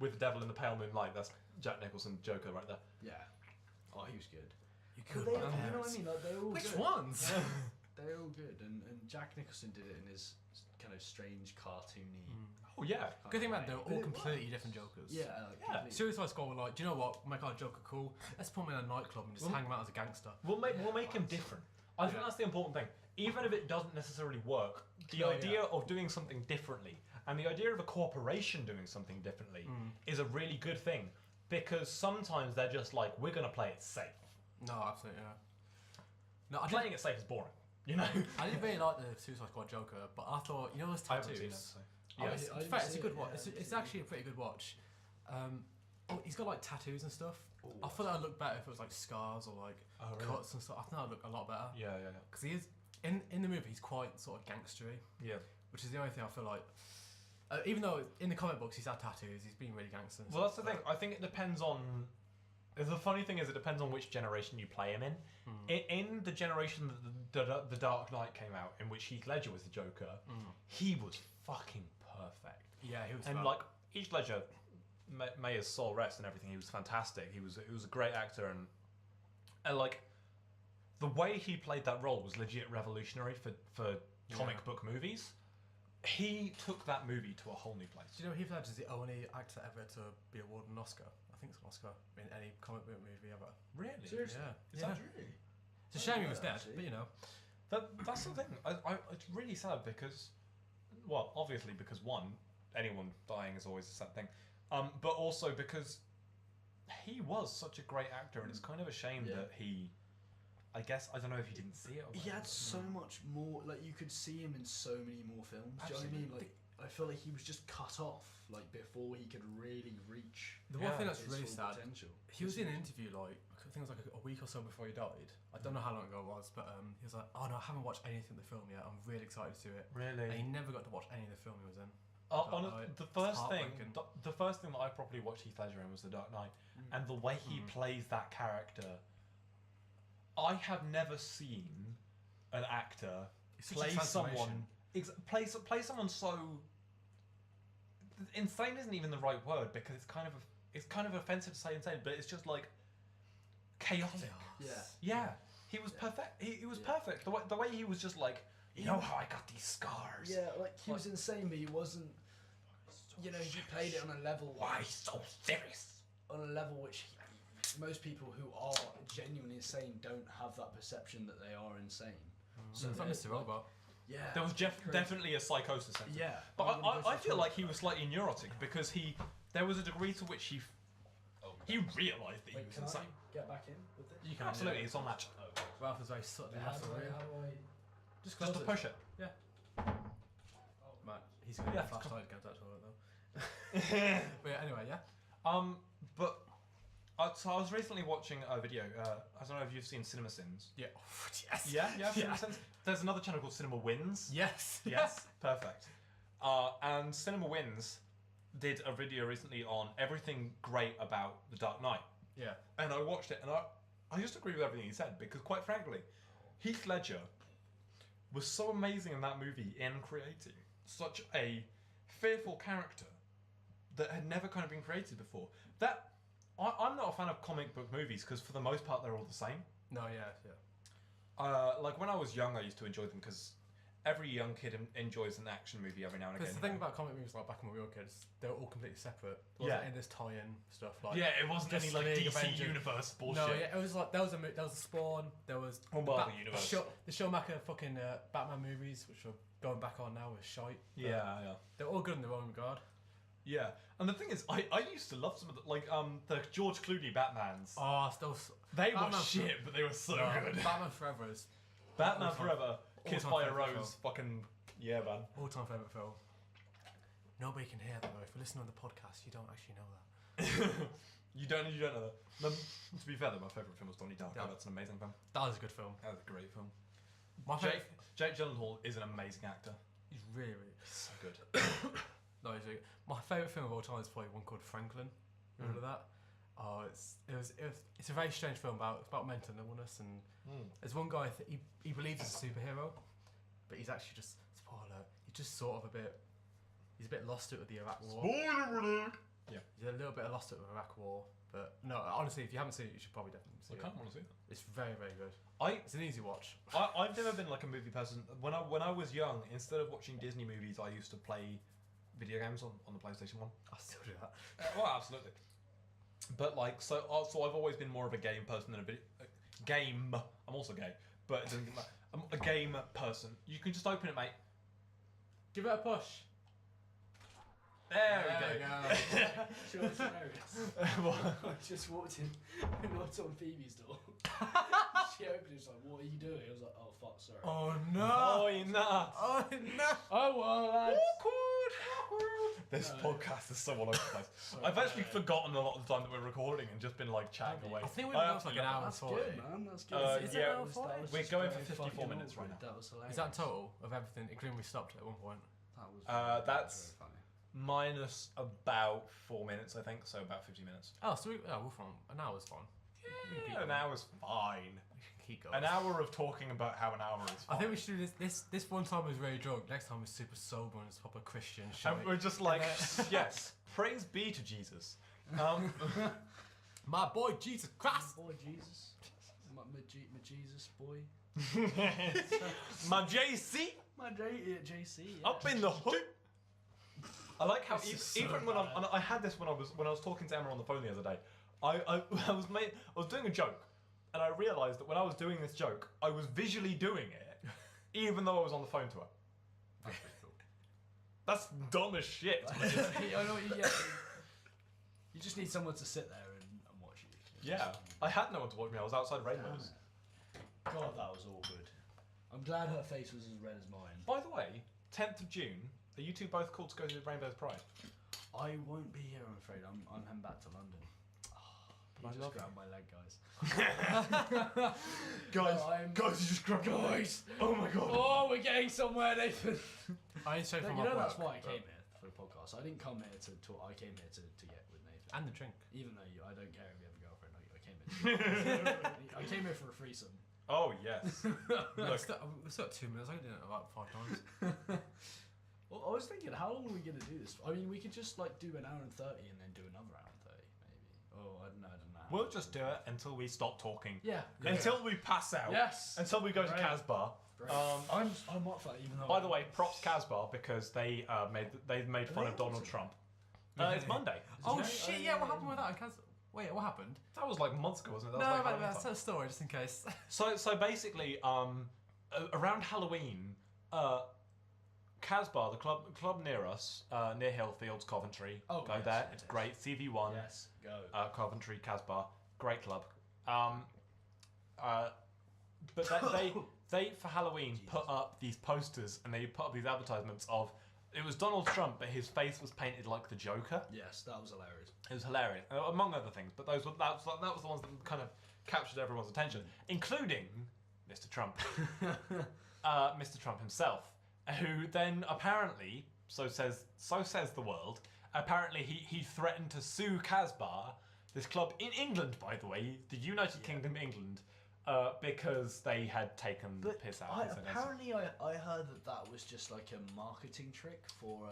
with the devil in the pale moonlight? That's Jack Nicholson Joker right there. Yeah. Oh, he was good. You But could. they, you know what I mean? Like, they're all Which good. ones? They're all good, and Jack Nicholson did it in his kind of strange, cartoony. Oh yeah. Good thing about it, they're But all it completely works. different Jokers. Yeah, like, completely. Suicide Squad were like, do you know what? Make our Joker cool. Let's put him in a nightclub and just hang him out as a gangster. We'll make him different. I think that's the important thing. Even if it doesn't necessarily work, the idea of doing something differently and the idea of a corporation doing something differently is a really good thing, because sometimes they're just like, we're gonna play it safe. No, absolutely, yeah. No, Playing it safe is boring, you know. I didn't really like the Suicide Squad Joker, but I thought, you know, those I tattoos. haven't seen it, so. Oh, Yeah. it's, I didn't fair, see it's a it, good watch. yeah, I didn't It's see actually a pretty good watch. He's got like tattoos and stuff. I thought that'd look better if it was like scars or like really? cuts and stuff. I think that'd look a lot better. Yeah. Because he is in the movie, he's quite sort of gangstery, Yeah. which is the only thing I feel like. Even though in the comic books he's had tattoos, he's been really gangster. And Well, that's stuff, the thing. I think it depends on. The funny thing is, it depends on which generation you play him in. In the generation that the Dark Knight came out, in which Heath Ledger was the Joker, he was fucking perfect. Yeah, he was. And fun. like Heath Ledger, may his soul rest and everything. He was fantastic. He was a great actor, and like the way he played that role was legit revolutionary for comic book movies. He took that movie to a whole new place. Do you know Heath Ledger is the only actor ever to be awarded an Oscar? I think it's an Oscar in any comic book movie ever. Really? Seriously? Yeah. Is that true? It's a shame he was Yeah, dead, actually. but you know. That's the thing. It's really sad because, well, obviously because one, anyone dying is always a sad thing, but also because he was such a great actor, and it's kind of a shame that he. I guess I don't know if you didn't see it. Or He had so much more. Like you could see him in so many more films. Do you know what I mean? Like I feel like he was just cut off. Like before he could really reach. The one thing that's his really full sad. potential. He was in an interview like I think it was like a week or so before he died. I don't know how long ago it was, but he was like, "Oh no, I haven't watched anything of the film yet. I'm really excited to do it." Really? And he never got to watch any of the film he was in. The first thing, heartbreaking. the first thing that I properly watched Heath Ledger in was The Dark Knight, and the way he plays that character, I have never seen an actor It's such a play transformation. someone play someone so insane isn't even the right word because it's kind of offensive to say insane, but it's just like chaotic. Yeah, he was perfect. He was perfect. The way he was just like, you know how I got these scars. Yeah, like he was insane, but he wasn't. You know, he played it on a level. Why so serious? On a level which most people who are genuinely insane don't have that perception that they are insane. So it's like Mr. Robot. Yeah, There was definitely a psychosis. Sense. Yeah, But I feel like he was slightly neurotic because there was a degree to which he realised that he was can insane. I get back in with this? You can Absolutely, it's on match. Ralph was very subtly How left do the I? room. How do I? Just Just to push it. Yeah. Right, he's gonna get flashlight against that toilet though. But yeah, anyway, yeah. But so I was recently watching a video. I don't know if you've seen Cinema Sins. Yeah. Yes. Yeah, Cinema Sins. There's another channel called Cinema Wins. Yes. Yes, perfect. And Cinema Wins did a video recently on everything great about The Dark Knight. Yeah. And I watched it, and I just agree with everything he said because, quite frankly, Heath Ledger was so amazing in that movie in creating such a fearful character that had never kind of been created before. That I'm not a fan of comic book movies because, for the most part, they're all the same. No, yeah. Like when I was young, I used to enjoy them because every young kid enjoys an action movie every now and again. Because the thing about comic movies, like back when we were kids, they were all completely separate. There wasn't any of this tie-in stuff. Like Yeah, it wasn't any like League, DC Avengers. Universe bullshit. No, yeah, it was like there was a Spawn, there was Marvel Universe. the Schumacher fucking Batman movies, which are going back on now with shite. Yeah. They're all good in their own regard. Yeah, and the thing is, I used to love some of the George Clooney Batmans. Oh, still. They were Batman shit, but they were so good. Batman Forever is Batman all-time- Forever, Kissed all-time by a favourite Rose, fucking yeah, man. all-time favourite film. Nobody can hear that though. If you're listening on the podcast, you don't actually know that. You don't know that. To be fair, though, my favourite film was Donnie Darko. Yeah. That's an amazing film. That was a good film. That was a great film. My favourite. Jake Gyllenhaal is an amazing actor. He's really. He's so good. No, he's really, my favourite film of all time is probably one called Franklin. Remember that? Oh, it's a very strange film it's about mental illness, and there's one guy he believes he's a superhero, but he's actually just spoiler. He's just sort of he's a bit lost it with the Iraq War. Spoiler alert! Yeah. He's a little bit lost it with the Iraq War, but no, honestly, if you haven't seen it, you should probably definitely see I it. kind of want to see that. It's very, very good. It's an easy watch. I've never been like a movie person. When I was young, instead of watching Disney movies, I used to play video games on the PlayStation 1. I still do that. Well, absolutely. But like, so I've always been more of a game person than a video game. I'm also gay, but it doesn't matter. I'm a game person. You can just open it, mate. Give it a push. There we go. Sure, it's hilarious. What? I just walked in and knocked on Phoebe's door. She opened it, was like, "What are you doing?" I was like, "Oh fuck, sorry." Oh no! Oh, you nuts! Oh no! Oh well, lads. Awkward. This podcast is so all over the place. I've actually forgotten a lot of the time that we're recording and just been like chatting away. I think we've been like an hour and That's 40. good, man. That's good. Is it yeah, an hour and 40? We're just going for very 54 fucking minutes right awkward. now. That was hilarious. Is that total of everything, including we stopped at one point? That was. That's very funny. minus about 4 minutes, I think. So about 50 minutes. Oh, so we're fine. An hour's fine. An hour's fine. Keep going. An hour of talking about how an hour is fine. I think we should do this one time was really drunk. Next time we're super sober and it's proper Christian shit. And we're just like, yes, praise be to Jesus. My boy Jesus Christ. Boy Jesus. My Jesus boy. My JC My JC. Yeah. up in the hood. I like how This is so even when I had this when I was talking to Emma on the phone the other day. I was doing a joke, and I realised that when I was doing this joke, I was visually doing it, even though I was on the phone to her. That's pretty cool. That's dumb as shit. I know. You just need someone to sit there and watch you. Yeah, I had no one to watch me. I was outside Rainbows. God, that was awkward. I'm glad her face was as red as mine. By the way, 10th of June. Are you two both called to go to Rainbow's Pride? I won't be here, I'm afraid. I'm heading back to London. I You love just grabbed my leg, guys. Guys, you just grabbed Guys! Oh my god. Oh, we're getting somewhere, Nathan. I ain't so No, from you my know work, that's why I but- came here for the podcast. I didn't come here to talk. I came here to get with Nathan. And the drink. Even though I don't care if you have a girlfriend. I came here. I came here for a threesome. Oh yes. Look, we still got 2 minutes. I did it about 5 times. Well, I was thinking, how long are we gonna do this? I mean, we could just like do an hour and 30 and then do another hour and 30, maybe. Oh, I don't know. We'll just do it until we stop talking. Yeah. Until we pass out. Yes. Until we go to Great. Casbah. Great. Um, I'm up for that, even though. By the way, props Casbah because they made fun of Donald Trump. It's Monday. Oh Today? shit! Oh, Yeah, what yeah, happened with that? Wait, what happened? That was like months ago, wasn't it? That No, was like but Halloween that's time. a story, just in case. So basically, around Halloween, Casbah, the club near us, near Hillfields, Coventry. Oh, go yes, there. yes, It's yes. great. CV1. Yes, go. Coventry, Casbah, great club. But they for Halloween put up these posters and they put up these advertisements of it was Donald Trump, but his face was painted like the Joker. Yes, that was hilarious. It was hilarious, among other things. But that was the ones that kind of captured everyone's attention, including Mr. Trump, Mr. Trump himself, who then apparently, so says the world. Apparently, he threatened to sue Casbah, this club in England, by the way, the United Kingdom, England, because they had taken the piss out of his apparently I heard that was just like a marketing trick for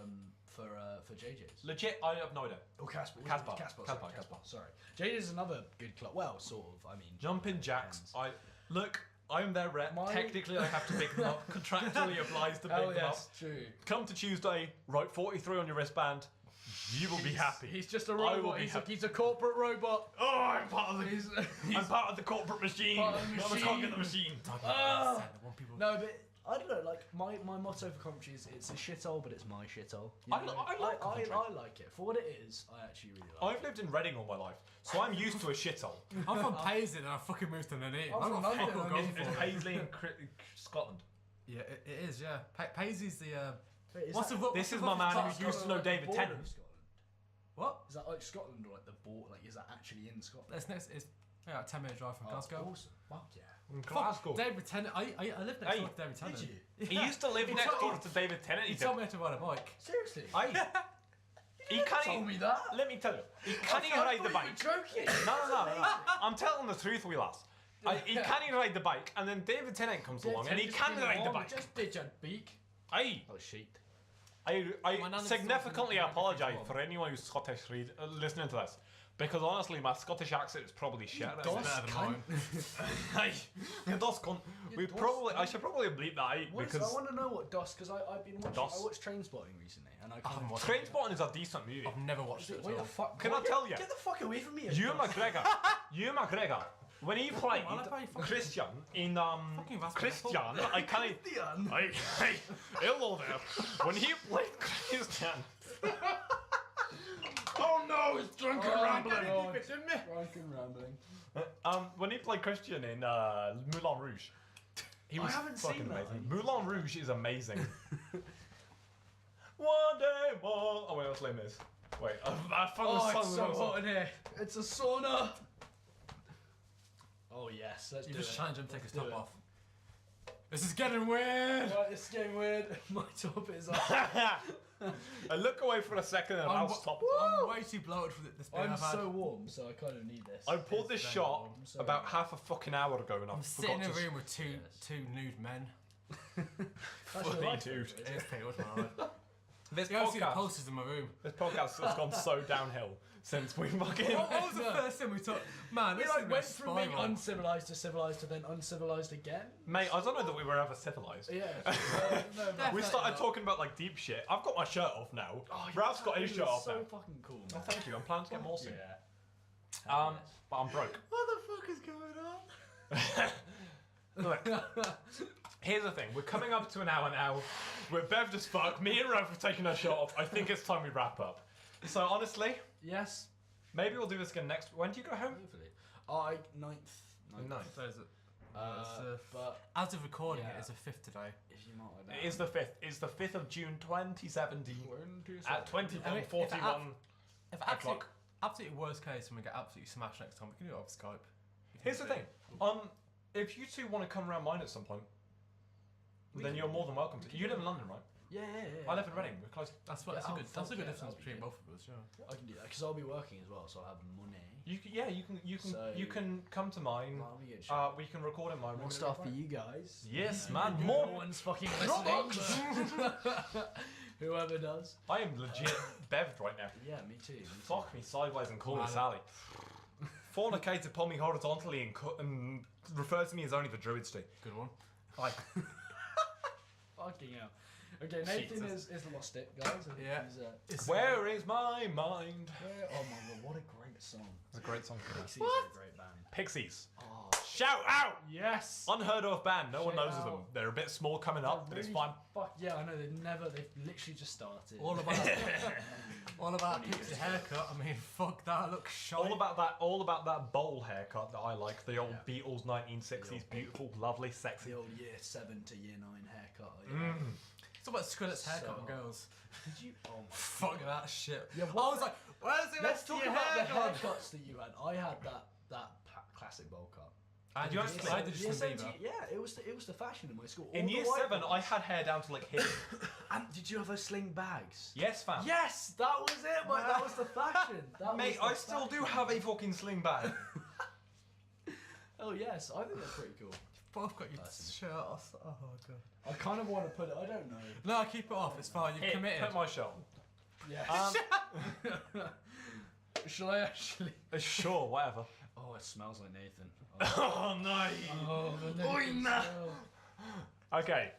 JJ's. Legit, I have no idea. Oh, Casper. Casbah. Casper. Casbah. Sorry. JJ's is another good club. Well, sort of. I mean, Jumpin' Jacks. depends. I'm their rep. Technically, I have to pick them up. Contractually applies to pick Oh them up. yes, true. Come to Tuesday, write 43 on your wristband. You will be happy. He's just a I robot. will be happy. He's a corporate robot. Oh, I'm part of the. He's I'm part of the corporate machine. part of the I'm a machine. cog in the machine. Ah! People... No, but I don't know. Like my motto for Coventry is it's a shithole, but it's my shithole. You I know? like Coventry. I like it for what it is. I actually really like. I've lived in Reading all my life, so I'm used to a shithole. I'm from Paisley and I fucking moved to Nuneaton. I'm from London, fuck all I going mean, It's for it. Paisley in Scotland. Yeah, it is, yeah. Paisley's the... Wait, is what's that- the... This what's is the my man fucking- who used to know like the David border Tennant. of Scotland? What? Is that like Scotland or like the border? Like is that actually in Scotland? That's next... It's a 10-minute drive from Glasgow. Awesome. Fuck yeah. Glasgow. David Tennant. I lived next door to David Tennant. Did you? He used to live He next told- door to David Tennant. He told me to ride a bike. Seriously? He You can't told even, me that. let me tell you, he I can't even thought ride you the were bike. joking. No. I'm telling the truth, we lads. He can't even ride the bike, and then David Tennant comes along, and he can ride the bike. Just did your beak. Aye. Oh shit. I My nan is significantly still from apologise 1951. for anyone who's Scottish listening to this, because honestly, my Scottish accent is probably shit. Does Better than mine. Aye. It does cunt. You does I should probably bleep that out What is, because I want to know what DOS because I've been watching. DOS? I watched Trainspotting recently, and I kind haven't of. watched Trainspotting is a decent movie. I've never watched it at Wait the all. fuck? Can I tell you? Get the fuck away from me! Ewan McGregor, when he played man, I play fucking- Christian in Fucking Christian, basketball. I can't. Hey, hello there. When he played Christian. Oh no, it's drunken rambling. Drunken rambling. When he played Christian in Moulin Rouge, he I was haven't fucking seen that. amazing. Moulin Rouge is amazing. One day more. Oh wait, what's Les Mis? Wait, I found Oh, the it's song. so hot in here. It's a sauna. Oh yes, let's You do just it. challenge him to take his Let's top do it. off. This is getting weird! Right, it's getting weird. My top is off. I look away for a second and I'll stop. I'm way too bloated for this beer I'm I've had. so warm, so I kind of need this. I poured this very shot warm, about half a fucking hour ago and I I'm forgot sitting in a to... room with two nude men. That's your Funny life, dude. isn't It it? is pretty much my life. This You don't see the podcast, posters in my room. this podcast has gone so downhill since we fucking... What was the first thing we talked? Man, We this like is went a from being spiral. uncivilized to civilized to then uncivilized again. Mate, I don't know that we were ever civilised. Yeah. No, but Definitely We started not. talking about like deep shit. I've got my shirt off now. Oh, Ralph's got his it shirt was off so now. fucking cool. Oh, Man. thank you. I'm planning to get more soon. Yeah. But I'm broke. What the fuck is going on? Look, here's the thing. We're coming up to an hour now. We're bevved as fuck. Me and Ralph have taken our shirt off. I think it's time we wrap up. So honestly, Yes. maybe we'll do this again next. When do you go home? Hopefully. Ninth. Ninth. So is it? But As of recording Yeah. it, it's the 5th today. if you mark that It is the 5th. It's the 5th of June 2017 at I mean, if 21:41. If O'clock. absolutely worst case and we get absolutely smashed next time, we can do it off Skype. Here's the thing. If you two want to come around mine at some point, then you're more than welcome to. You live in London, right? Yeah. I live in Reading. We're close. That's Yeah, a oh, good. fuck That's a good yeah, difference that'll be between good. both of us. Yeah. I can do that because I'll be working as well, so I'll have money. So- You can come to mine. That'll be good. We can record in my room. More stuff for you guys. Yes, You man. know, More. No one's fucking listening. but Whoever does. I am legit bevved right now. Yeah, me too. Fuck me sideways and call me Wow. Sally. Fornicates upon me horizontally and refers to me as only the druids do. Good one. Like, Fucking hell. Okay, Nathan has lost it, guys. I think Yeah. He's, It's, where is my mind? oh my god, what a great song. It's a great song. Pixies are a great band. Pixies. Oh, Shout out! yes! Unheard of band. No one Shout knows of them. out. They're a bit small coming up, but it's fine. Fuck yeah, I know they've literally just started. all about Pixie's haircut. I mean, fuck that. Look shite. All about that bowl haircut that I like. The old Beatles 1960s, beautiful, lovely, sexy. the old year 7 to year 9 haircut. Yeah. It's all about Skrillex haircut So- on girls. Did you? Oh my Fuck that shit. Yeah, I was like, where's the Let's rest of talk your about the haircut? haircuts that you had. I had that classic bowl cut. I Did you did actually- I did Year Justin seven Bieber. to- yeah, it was the fashion in my school. In All the year white 7, I ones. had hair down to like here. And did you ever sling bags? Yes, fam. Yes, that was it. Mate. That was the fashion. That Mate, was I the still do fashion. have a fucking sling bag. Oh yes, I think that's pretty cool. Both got your Personally. shirt off. Oh god. I kind of want to put it. I don't know. No, keep it off. It's fine. You've Here, committed. put my shirt on. Yeah. Shall I actually? Sure, whatever. Oh, it smells like Nathan. Oh, no. Oh, the Oi, Nathan nah. smell. Okay.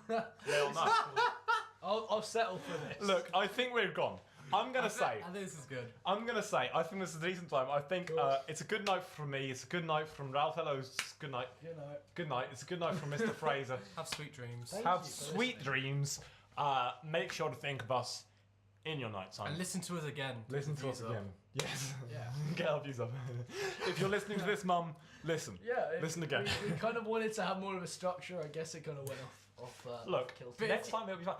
Yeah, no. I'll settle for this. Look, I think we've gone. I'm gonna say. I think this is good. I think this is a decent time. I think it's a good night from me. It's a good night from Ralph. Hello's good night. You know. Good night. It's a good night from Mr. Fraser. Have sweet dreams. Thank Have you for sweet listening. dreams. Make sure to think of us in your night time. And listen to us again. Listen to us Views up. again. Yes. Yeah. Get our views up. If you're listening to this, Mum, listen. Yeah. Listen again. We kind of wanted to have more of a structure. I guess it kind of went off. Look, kilter. next time it'll be fun.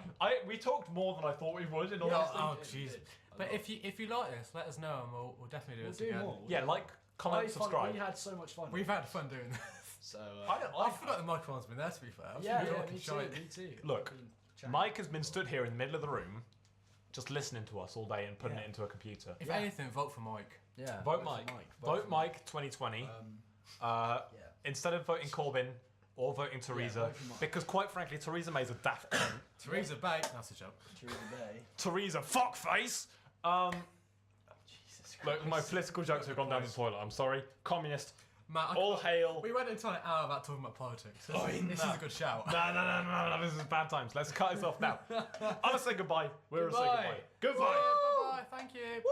We talked more than I thought we would. In all Yeah, honesty. Oh it jeez. did. But if you like this, let us know and we'll definitely do We'll this do again. more. Yeah, like, comment, subscribe. We had so much fun. We've had fun doing this. So. I forgot the microphone's been there to be fair. I've Yeah, been yeah, talking me too. shite. Me too. Look, I've been chatting. Mike has been stood here in the middle of the room, just listening to us all day and putting Yeah. it into a computer. If Yeah. anything, vote for Mike. Yeah. Vote for Mike. Vote Vote for Mike 2020. Yeah. Instead of voting Corbyn or voting Theresa, vote for Mike. because quite frankly, Theresa May's a daft cunt. Theresa Bay. That's a joke. Theresa May. Theresa fuckface. Jesus Christ. Look, my political jokes have gone down the toilet. I'm sorry. Communist. Matt, All hail. we went into an hour about talking about politics. This, Oh, this is no. a good shout. No, this is bad times. Let's cut this off now. I'm gonna say goodbye. We're gonna say Goodbye. goodbye. Goodbye. Bye. Thank you. Woo!